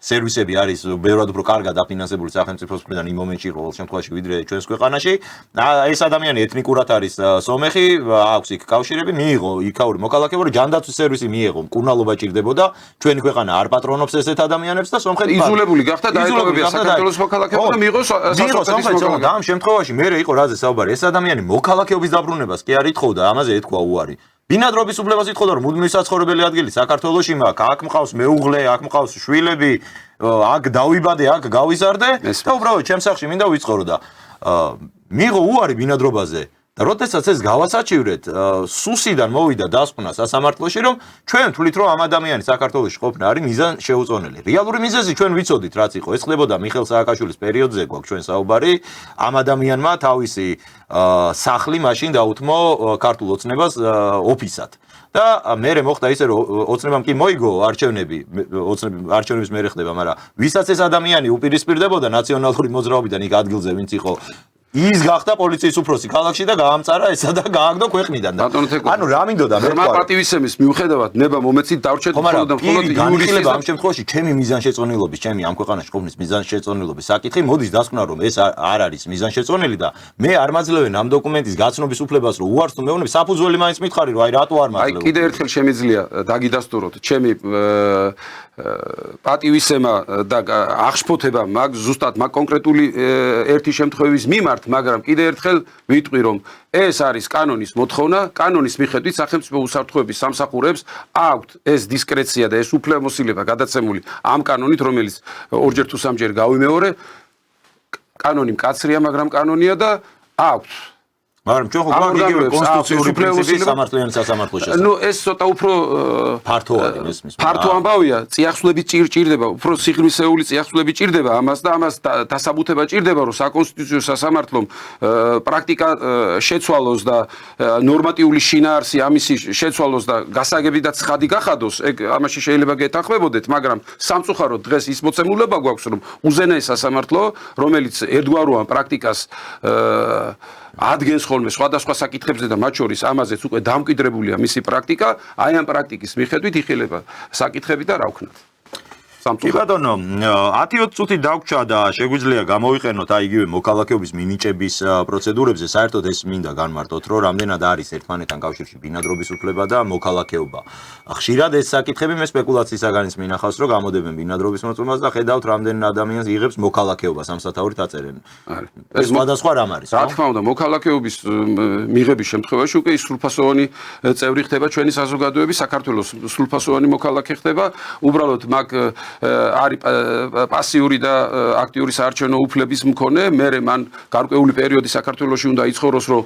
სერვისები არის ბევრად უფრო კარგად დაფინანსებული სახელმწიფოს მხრიდან იმ მომენტში ყოველ შემთხვევაში ვიდრე ჩვენს ქვეყანაში. ეს ადამიანი ეთნიკურად არის სომეხი, აქვს იქ კავშირები, მიიღო იქაური მოქალაქეობა, ჯანდაცვის სერვისი მიიღო, მკურნალობა ჭირდებოდა, ჩვენი ქვეყანა არ პატრონობს ესეთ ადამიანებს და სომხეთი იზოლებული გახდა დაეტოვებია საქართველოს მოქალაქეობა და მიიღო სომხეთის მოქალაქეობა. ამ შემთხვევაში მე იყო რაზე საუბარი, ეს ადამიანი მოქალაქეობის დაბრუნებას კი არ ითხოვდა, ამაზე ეთქვა უარი. ბინადრობის უფლებას ითხოვდა, რომ მუდმივი საცხოვრებელი ადგილი საქართველოში მაქვს, აქ მყავს მეუღლე, აქ მყავს შვილები, აქ დავიბადე, აქ გავიზარდე და უბრალოდ ჩემს სახლში მინდა ვიცხოვრო და მიიღო უარი ბინადრობაზე. და როდესაც ეს გავასაჩივრეთ, სუსიდან მოვიდა დასკვნა სასამართლოში, რომ ჩვენ თვლით, რომ ამ ადამიანის საქართველოში ყოფნა არის მიზან შეუწონელი. რეალური მიზეზი ჩვენ ვიცოდით, რაც იყო. ეს ხდებოდა მიხეილ სააკაშვილის პერიოდზე გვაქვს ჩვენ საუბარი. ამ ადამიანმა თავისი სახლი მაშინ დაუთმო ქართულ ოცნებას ოფისად. და მერე მოხდა ისე, რომ ოცნებამ კი მოიგო არჩევნების მერე ხდება, მაგრამ ვისაც ეს ადამიანი უპირისპირდებოდა ნაციონალური მოძრაობიდან იქ ადგილზე, ვინც იყო ის გახდა პოლიციის უფროსი ქალაქში და გაამწარა ესა და გააგდო ქვეყნიდან. ანუ რა მინდოდა მე თქვა პატივისცემის მიუხედავად ნება მომეცით დავრჩეთ მხოლოდ და მხოლოდ განხილება ამ შემთხვევაში ჩემი მიზანშეწონილობის, ჩემი ამ ქვეყანაში ყოფნის მიზანშეწონილობის საკითხი მოდის დასკვნა რომ ეს არ არის მიზანშეწონილი და მე არ მაძლევენ ამ დოკუმენტის გაცნობის უფლებას რომ უარს თუ მეუბნები საფუძველი მაინც მითხარი რომ აი რატო არ მაძლევ. აი კიდე ერთხელ შემიძლია დაგიდასტუროთ ჩემი პატივისცემა და აღშფოთება მაგ ზუსტად მაგ კონკრეტული ერთი შემთხვევის მიმართ, მაგრამ კიდე ერთხელ ვიტყვი რომ ეს არის კანონის მოთხოვნა, კანონის მიხედვით სახელმწიფო უსაფრთხოების სამსახურებს აქვთ ეს დისკრეცია და ეს უფლებამოსილება გადაცემული ამ კანონით, რომელიც ორჯერ თუ სამჯერ გავიმეორე, კანონი მკაცრია, მაგრამ კანონია და აქვთ მაგრამ ჩვენ ხო გვაქვს იგივე კონსტიტუციური პრინციპი სამართლიანი სასამართლოში. ნუ ეს ცოტა უფრო ფართო არის მესმის. ფართო ამბავია, წიაღსვლები ჭირდება, უფრო სიღრმისეული წიაღსვლები ჭირდება ამას და ამას დასაბუთება ჭირდება, რომ საკონსტიტუციო სასამართლომ პრაქტიკა შეცვალოს და ნორმატიული შინაარსი ამისი შეცვალოს და გასაგები და ცხადი გახადოს. ეგ ამაში შეიძლება გეთანხმებოდეთ, მაგრამ სამწუხაროდ დღეს ის მოცემულობა გვაქვს, რომ უზენაეს სასამართლო, რომელიც ერთგვაროვან პრაქტიკას ადგენს ხოლმე სხვადასხვა საკითხებზე და მათ შორის ამაზეც უკვე დამკვიდრებულია მისი პრაქტიკა, აი ამ პრაქტიკის მიხედვით იხილება საკითხები და რა ვქნათ. კი ბატონო, 10-20 წუთი დაგვრჩა და შეგვიძლია გამოვიყენოთ აი იგივე მოქალაქეობის მინიჭების პროცედურებზე, საერთოდ ეს მინდა განმარტოთ, რომ რამდენად არის ერთმანეთთან კავშირში ბინადრობის უფლება და მოქალაქეობა. ხშირად ეს საკითხები მე სპეკულაციისაგანიც მინახავს, რომ გამოდებენ ბინადრობის მოწმობას და ხედავთ რამდენ ადამიანს იღებს მოქალაქეობას ამ სათაურით აწერენ. ეს სხვადასხვა რამ არის? რა თქმა უნდა, მოქალაქეობის მიღების შემთხვევაში უკვე ის სრულფასოვანი წევრი ხდება ჩვენი საზოგადოების, საქართველოს სრულფასოვანი მოქალაქე ხდება, უბრალოდ მაგ არის პასიური და აქტიური საარჩევნო უფლების მქონე, მერე მან გარკვეული პერიოდი საქართველოში უნდა იცხოვროს, რომ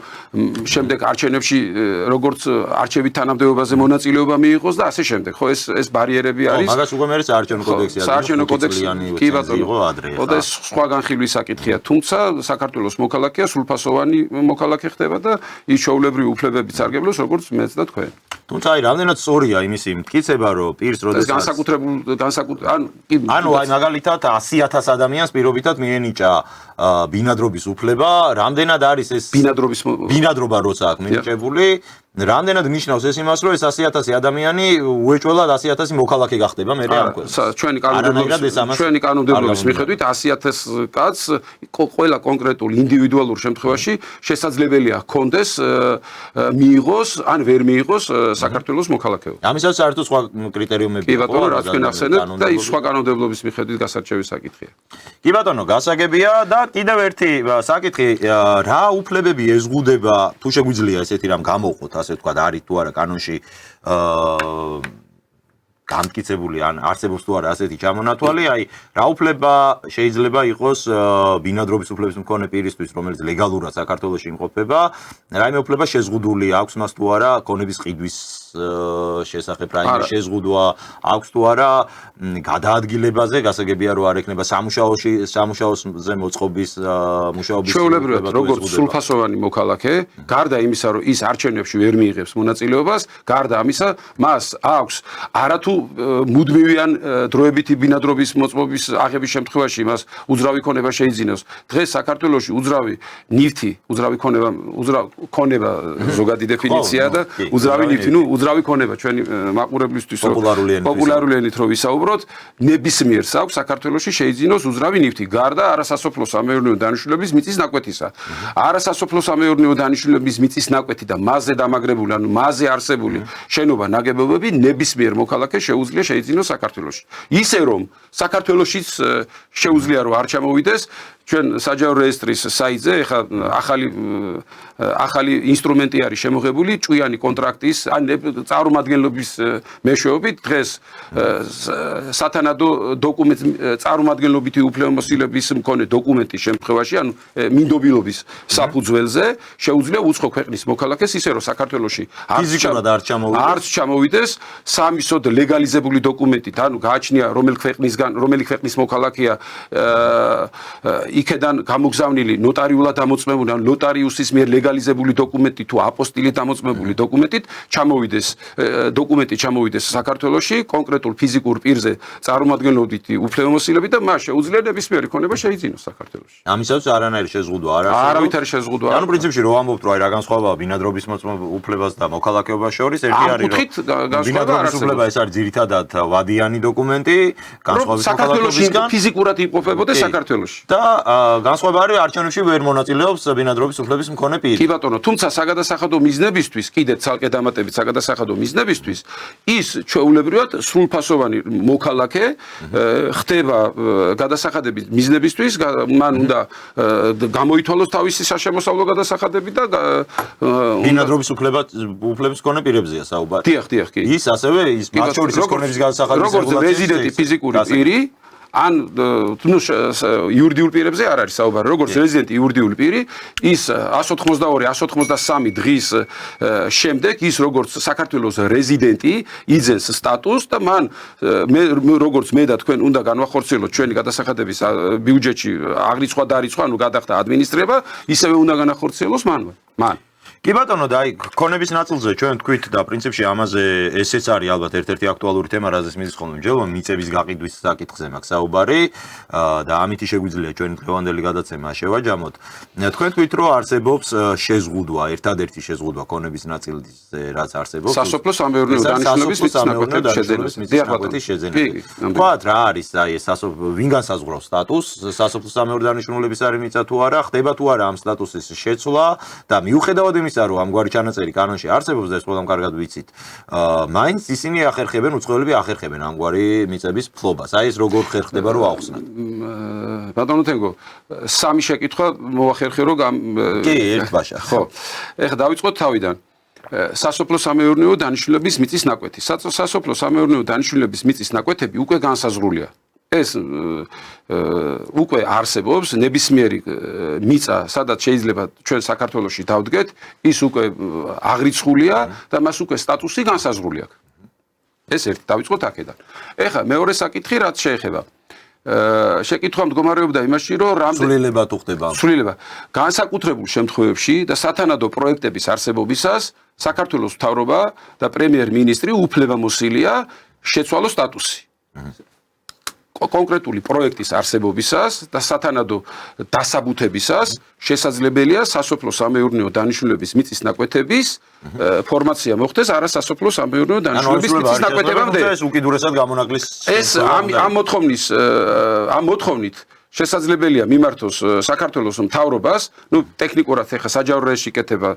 შემდეგ არჩევნებში როგორც არჩევით თანამდებობაზე მონაწილეობა მიიღოს და ასე შემდეგ. ხო ეს ბარიერები არის. მაგას უკვე მე საარჩევნო კოდექსი არის. საარჩევნო კოდექსი კი ბატონო. და ეს სხვა განხილვის საკითხია, თუმცა საქართველოს მოქალაქეა სრულფასოვანი მოქალაქე ხდება და ის ჩვეულებრივი უფლებებით სარგებლობს, როგორც მეც და თქვენ. თუმცა აი რამდენად სწორია იმისი მტკიცება, რომ პირს როდესაც ანუ აი მაგალითად 100,000 ადამიანს პირობითად მიენიჭა ბინადრობის უფლება, რამდენად არის ეს ბინადრობა როცა აქვს მინიჭებული, რამდენად ნიშნავს ეს იმას, რომ ეს 100,000 ადამიანი უეჭველად 100,000 მოქალაქე გახდება მე ამ ქვეყანაში. ჩვენი კანონმდებლობის მიხედვით 100,000 კაცს ყველა კონკრეტულ ინდივიდუალურ შემთხვევაში შესაძლებელია ჰქონდეს მიიღოს ან ვერ მიიღოს საქართველოს მოქალაქეობა. ამისაც საერთოდ სხვა კრიტერიუმები კი ბატონო, რაც თქვენ ახსენებთ და ის სხვა კანონმდებლობის მიხედვით გასარჩევის საკითხია. კი ბატონო, გასაგებია და კიდევ ერთი საკითხი, რა უფლებები ეზღუდება, თუ შეგვიძლია ესეთი რამ გამოვყოთ, ასე ვთქვათ, არის თუ არა კანონში გამტკიცებული ან არსებობს თუ არა ასეთი ჩამონათვალი, აი რა უფლება შეიძლება იყოს ბინადრობის უფლების მქონე პირისთვის, რომელიც ლეგალურად საქართველოში იმყოფება, რაიმე უფლება შეზღუდული აქვს მას თუ არა ქონების ყიდვის შესახებ, რაიმე შეზღუდვა აქვს თუ არა გადაადგილებაზე, გასაგებია რომ არ ექნება სამუშაოზე მოწყობის მუშაობის ჩვეულებრივად როგორც სრულფასოვანი მოქალაქე, გარდა იმისა რომ ის არჩევნებში ვერ მიიღებს მონაწილეობას, გარდა ამისა მას აქვს არათუ მუდმივი ან დროებითი ბინადრობის მოწყობის აღების შემთხვევაში მას უძრავი ქონება შეიძინოს. დღეს საქართველოში უძრავი ნივთი, უძრავი ქონება ზოგადი დეფინიციაა და უძრავი ნივთი, უძრავი ქონება ჩვენი მაყურებლისთვის პოპულარული ენით რო ვისაუბროთ, ნებისმიერს აქვს საქართველოში შეიძინოს უძრავი ნივთი, გარდა არასასოფლო-სამეურნეო დანიშნულების მიწის ნაკვეთისა. არასასოფლო-სამეურნეო დანიშნულების მიწის ნაკვეთი და მასზე დამაგრებული, ანუ მასზე არსებული შენობა ნაგებობები ნებისმიერ მოქალაქეს შეუძლია შეიძინოს საქართველოში. ისე რომ საქართველოშიც შეუძლია რომ არ ჩამოვიდეს ჩვენ საჯარო რეესტრის საიტზე ეხლა ახალი ინსტრუმენტი არის შემოღებული ჭვიანი კონტრაქტის ან წარმომადგენლობის მეშვეობით დღეს სათანადო დოკუმენტ წარმომადგენლობითი უფლებამოსილების მქონე დოკუმენტის შემთხვევაში ანუ მინდობილობის საფუძველზე შეუძლია უცხო ქვეყნის მოქალაქეს ისე რომ საქართველოში არც ჩამოვიდეს სამისოდ ლეგალიზებული დოკუმენტით ანუ გააჩნია რომელი ქვეყნის მოქალაქეა იქედან გამოგზავნილი ნოტარიულად ამოწმებული ან ნოტარიუსის მიერ ლეგალიზებული დოკუმენტი თუ აპოსტილით ამოწმებული დოკუმენტით ჩამოვიდეს საქართველოში კონკრეტულ ფიზიკურ პირზე წარმომადგენლობითი უფლებამოსილებით და მას შეუძლია ნებისმიერი ქონება შეიძინოს საქართველოში. ამისაც არანაირი შეზღუდვა არ არის. არავითარი შეზღუდვა არ არის. ანუ პრინციპში რო ამბობთ რომ აი რა განსხვავებაა ბინადრობის უფლებას და მოქალაქეობას შორის ერთი არის რომ ბინადრობის უფლება ეს არის ძირითადად ვადიანი დოკუმენტი განსხვავებით საქართველოსგან ფიზიკურად იმყოფებოდეს საქართველოში. და განსხვავება არის არჩევნებში ვერ მონაწილეობს ბინადრობის უფლების მქონე პირი. კი ბატონო, თუმცა საგადასახადო მიზნებისთვის, კიდევ ცალკე დამატებით საგადასახადო მიზნებისთვის, ის ჩვეულებრივად სრულფასოვანი მოქალაქე ხდება გადასახადების მიზნებისთვის, მან უნდა გამოითვალოს თავისი საშემოსავლო გადასახადები და ბინადრობის უფლების მქონე პირებზეა საუბარი. დიახ, კი. ის ასევე ის მათ შორის ქონების გადასახადების როგორც რეზიდენტი ფიზიკური პირი ან იურიდიულ პირებზე არ არის საუბარი, როგორც რეზიდენტი იურიდიული პირი, ის 182-183 დღის შემდეგ ის როგორც საქართველოს რეზიდენტი იძენს სტატუსს და მან როგორც მე და თქვენ უნდა განვახორციელოთ ჩვენი გადასახადების ბიუჯეტში აღრიცხვა დარიცხვა, ანუ გადახდა ადმინისტრება, ისევე უნდა განახორციელოს მან. კი ბატონო და აი ქონების ნაწილზე ჩვენ თქვით და პრინციპში ამაზე ესეც არის ალბათ ერთ-ერთი აქტუალური თემა, რაზეც მიდის ხოლმე მჯერმა მიწების გაყიდვის საკითხზე მაქვს საუბარი და ამით შეგვიძლია ჩვენი დღევანდელი გადაცემა შევაჯამოთ. თქვენ თქვით რომ არსებობს შეზღუდვა, ერთადერთი შეზღუდვა ქონების ნაწილზე, რაც არსებობს სასოფლო-სამეურნეო დანიშნულების მიწის შეძენება. თქვათ რა არის აი ეს ვინ განსაზღვრავს სტატუსს, სასოფლო-სამეურნეო დანიშნულების არის მიწა თუ არა, ხდება თუ არა ამ სტატუსის შეცვლა და მიუხედავად იმისა რომ ამგვარი ჩანაწერი კანონში არსებობს და ეს ყველამ კარგად ვიცით. მაინც ისინი ახერხებენ, უცხოელები ახერხებენ ამგვარი მიწების ფლობას. აი ეს როგორ ხერხდება რომ აუხსნათ. ბატონო თენგო, სამი შეკითხვა მოახერხე რომ კი, ერთბაშა. ხო. ეხლა დავიწყოთ თავიდან. სასოფლო-სამეურნეო დანიშნულების მიწის ნაკვეთი. სასოფლო-სამეურნეო დანიშნულების მიწის ნაკვეთები უკვე განსაზღვრულია. ეს უკვე არსებობს ნებისმიერი მიწა, სადაც შეიძლება ჩვენ საქართველოში დავდგეთ, ის უკვე აღრიცხულია და მას უკვე სტატუსი განსაზღვრული აქვს. ეს ერთი დავიწყოთ აქედან. ეხლა მეორე საკითხი რაც შეეხება შეკითხვა მდგომარეობდა იმაში, რომ სულილება თუ ხდება. სულილება განსაკუთრებულ შემთხვევებში და სათანადო პროექტების არსებობისას საქართველოს მთავრობა და პრემიერ-მინისტრი უფლებამოსილია შეცვალოს სტატუსი. კონკრეტული პროექტის არსებობისას და სათანადო დასაბუთებისას შესაძლებელია სასოფლო-სამეურნეო დანიშნულების მიწის ნაკვეთების ფორმაცია მოხდეს არასასოფლო-სამეურნეო დანიშნულების მიწის ნაკვეთებამდე. ეს უკიდურესად გამონაკლის ეს ამ მოთხოვნით შესაძლებელია მიმართოს საქართველოს მთავრობას, ტექნიკურად ეხა საჯარო რეესტრში კეთება,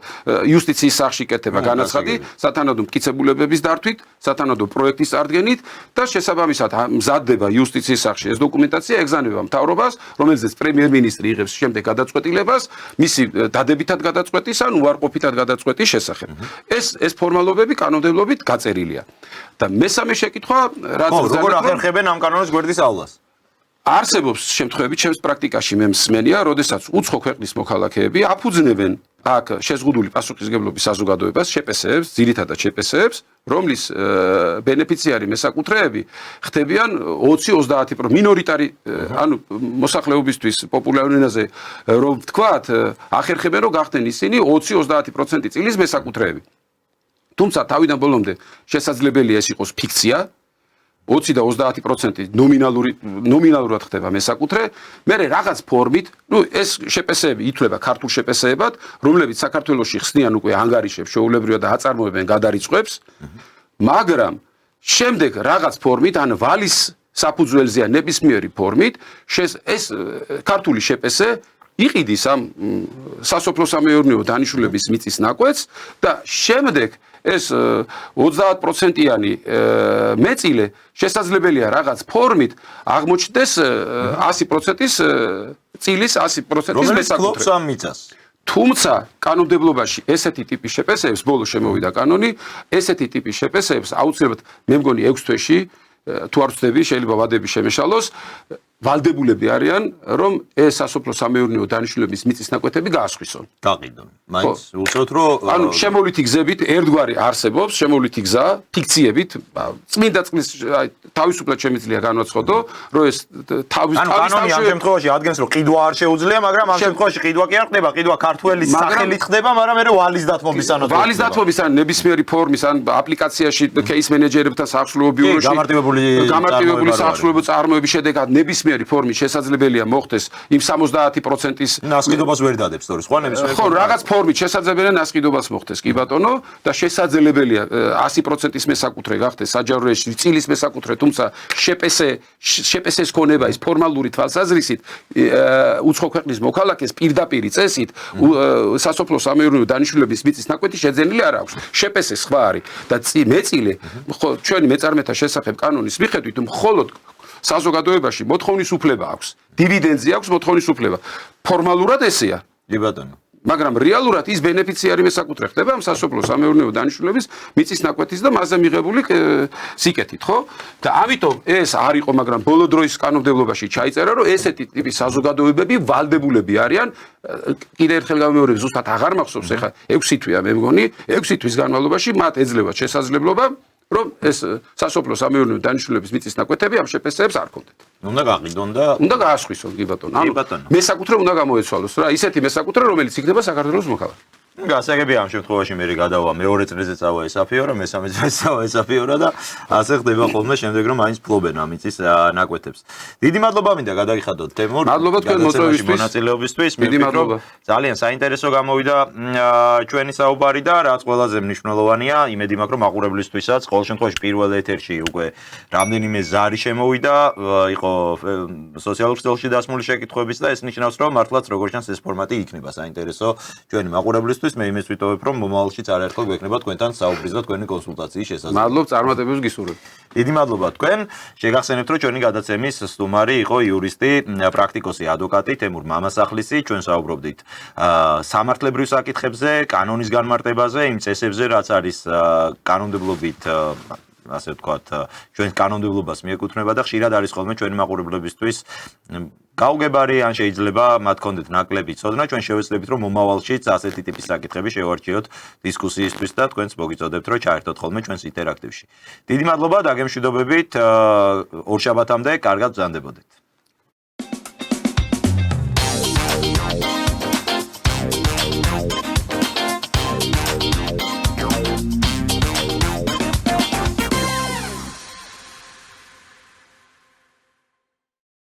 იუსტიციის სახლში კეთება განაცხადი, სათანადო მტკიცებულებების დართვით, სათანადო პროექტის წარდგენით და შესაბამისად მზადდება იუსტიციის სახლში ეს დოკუმენტაცია ეგზავნება მთავრობას, რომელზეც პრემიერ-მინისტრი იღებს შემდეგ გადაწყვეტილებას, მისი დადებითად გადაწყვეტის ან უარყოფითად გადაწყვეტის შესახებ. ეს ფორმალობები კანონმდებლობით გაწერილია. და მესამე შეკითხვა, რაც როგორ ახერხებენ ამ კანონის გვერდისავლას? არსებობს შემთხვევები ჩემს პრაქტიკაში მე მსმენია, როდესაც უცხო ქვეყნის მოქალაქეები აფუძნებენ აქ შეზღუდული პასუხისმგებლობის საზოგადოებას, შეპესეებს, ძირითადად შეპესეებს, რომლის ბენეფიციარი მესაკუთრეები ხდებიან 20-30% მინორიტარი, ანუ მოსახლეობისთვის პოპულარულ ენაზე რომ ვთქვათ, ახერხებენ რომ გახდნენ ისინი 20-30% წილის მესაკუთრეები. თუმცა თავიდან ბოლომდე შესაძლებელია ეს იყოს ფიქცია. 20 და 30% ნომინალურად ხდება მესაკუთრე, მე რაღაც ფორმით, ეს შეპესეები ითვლება ქართულ შეპესეებად, რომლებიც საქართველოში ხსნიან უკვე ანგარიშებს, შეუულებრივად აწარმოებენ გადარიცხვებს, მაგრამ შემდეგ რაღაც ფორმით, ან ვალის საფუძველზე ან ნებისმიერი ფორმით, ეს ქართული შეპესე იყიდის ამ სასოფლო-სამეურნეო დანიშნულების მიწის ნაკვეთს და შემდეგ ეს 30%-იანი მეწილე შესაძლებელია რაღაც ფორმით აღმოჩნდეს 100%-ის წილის 100%-ის მესაკუთრე. თუმცა კანონმდებლობაში ესეთი ტიპის შეპესეებს ბოლოს შემოვიდა კანონი, ესეთი ტიპის შეპესეებს აუცილებლად მე მგონი 6 თვეში თუ არ ვცდები, შეიძლება ვადები შემეშალოს, ვალდებულები არიან, რომ ეს სასოფლო-სამეურნეო დანიშნულების მიწის ნაკვეთები გაასხვისონ. გაყიდონ. მაინც უცოთ რომ ანუ შემოვლითი გზებით ერთგვარი არსებობს, შემოვლითი გზა, ფიქციებით, წმინდა წყლის თავისუფლად შემიძლია განვაცხადო, რომ ეს კანონი ამ შემთხვევაში ადგენს, რომ ყიდვა არ შეუძლია, მაგრამ ამ შემთხვევაში ყიდვა კი არ ხდება, ყიდვა ქართველის სახელით ხდება, მაგრამ მე ვალის დათმობის სანაცვლოდ. ვალის დათმობის ან ნებისმიერი ფორმის ან აპლიკაციაში კეის მენეჯერებთან საახსოვრო ბიუროში გამარტივებული საახსოვრო წარმოების შედეგად ნებისმიერი ფორმით შესაძლებელია მოხდეს იმ 70%-ის ნასყიდობას ვერ დადებს თორე სხვა ნებისმიერი ხო რაღაც ფორმით შესაძლებელია ნასყიდობას მოხდეს კი ბატონო და შესაძლებელია 100%-ის მესაკუთრე გახდეს საჯარო რეესტრი წილის მესაკუთრე თუმცა შეპესეს ქონება ის ფორმალური თვალსაზრისით უცხო ქვეყნის მოქალაქეს პირდაპირ წესით სასოფლო-სამეურნეო დანიშნულების მიწის ნაკვეთი შეძენილი არ აქვს შეპესე სხვა არის და მეწილე ხო ჩვენი მეწარმეთა შესახებ კანონის მიხედვით მხოლოდ საზოგადოებაში მოთხოვნის უფლება აქვს დივიდენდზე აქვს მოთხოვნის უფლება ფორმალურად ესეა კი ბატონო მაგრამ რეალურად ის ბენეფიციარი მესაკუთრე ხდება ამ სასოფლო-სამეურნეო დანიშნულების მიწის ნაკვეთის და მასზე მიღებული სიკეთით ხო და ამიტომ ეს არ იყო მაგრამ ბოლო დროის კანონმდებლობაში ჩაიწერა რომ ესეთი ტიპის საზოგადოებები ვალდებულები არიან კიდევ ერთხელ გამეორებ ზუსტად აღარ მახსოვს ეხლა 6 თვეა მე მგონი 6 თვის განმავლობაში მათ ეძლევა შესაძლებლობა რომ ეს სასოფლო-სამეურნეო დანიშნულების მიწის ნაკვეთები ამ შეპესეებს არ ქონდეთ. უნდა გაყიდონ და უნდა გაასხვისონ კი ბატონო. ანუ მესაკუთრე უნდა გამოეცვალოს რა, ისეთი მესაკუთრე რომელიც იქნება საქართველოს მოქალაქე. გასაგებია ამ შემთხვევაში მე გადავა მეორე წრეზე წავა ესაფიორა, მესამე წრეზე წავა ესაფიორა და ასე ხდება ხოლმე შემდეგ რომ მაინც ფლობენ ამ მიწის ნაკვეთებს. დიდი მადლობა მინდა გადაიხადოთ თემურ. მადლობა თქვენ მოწვევისთვის, მონაწილეობისთვის. დიდი მადლობა. ძალიან საინტერესო გამოვიდა ჩვენი საუბარი და რაც ყველაზე მნიშვნელოვანია, იმედი მაქვს რომ მაყურებლისთვისაც ყოველ შემთხვევაში პირველ ეთერში უკვე რამდენიმე ზარი შემოვიდა, იყო სოციალურ ქსელში დასმული შეკითხვების და ეს ნიშნავს რომ მართლაც როგორც ჩანს ეს ფორმატი იქნება საინტერესო ჩვენი მაყურებლისთვის მე იმის ვიტოვებ რომ მომავალშიც არაერთხელ გვექნება თქვენთან საუბრის და თქვენი კონსულტაციის შესაძლებლობა. მადლობ წარმატებებს გისურვებ. დიდი მადლობა თქვენ. შეგახსენებთ რომ ჩვენი გადაცემის სტუმარი იყო იურისტი, პრაქტიკოსი, ადვოკატი თემურ მამასახლისი. ჩვენ საუბრობდით სამართლებრივ საკითხებზე, კანონის განმარტებაზე, იმ წესებზე, რაც არის კანონმდებლობით ასე ვთქვათ, ჩვენს კანონმდებლობას მიეკუთვნება და ხშირად არის ხოლმე ჩვენი მაყურებლებისთვის გაუგებარი ან შეიძლება მათ კონდეთ ნაკლები ცოდნა ჩვენ შევეცდებით რომ მომავალშიც ასეთი ტიპის საკითხები შევარჩიოთ დისკუსიისთვის და თქვენს მოგიწოდებთ რომ ჩაერთოთ ხოლმე ჩვენს ინტერაქტივში. დიდი მადლობა, დაგემშვიდობებით, ორშაბათამდე კარგად ბრძანდებოდეთ.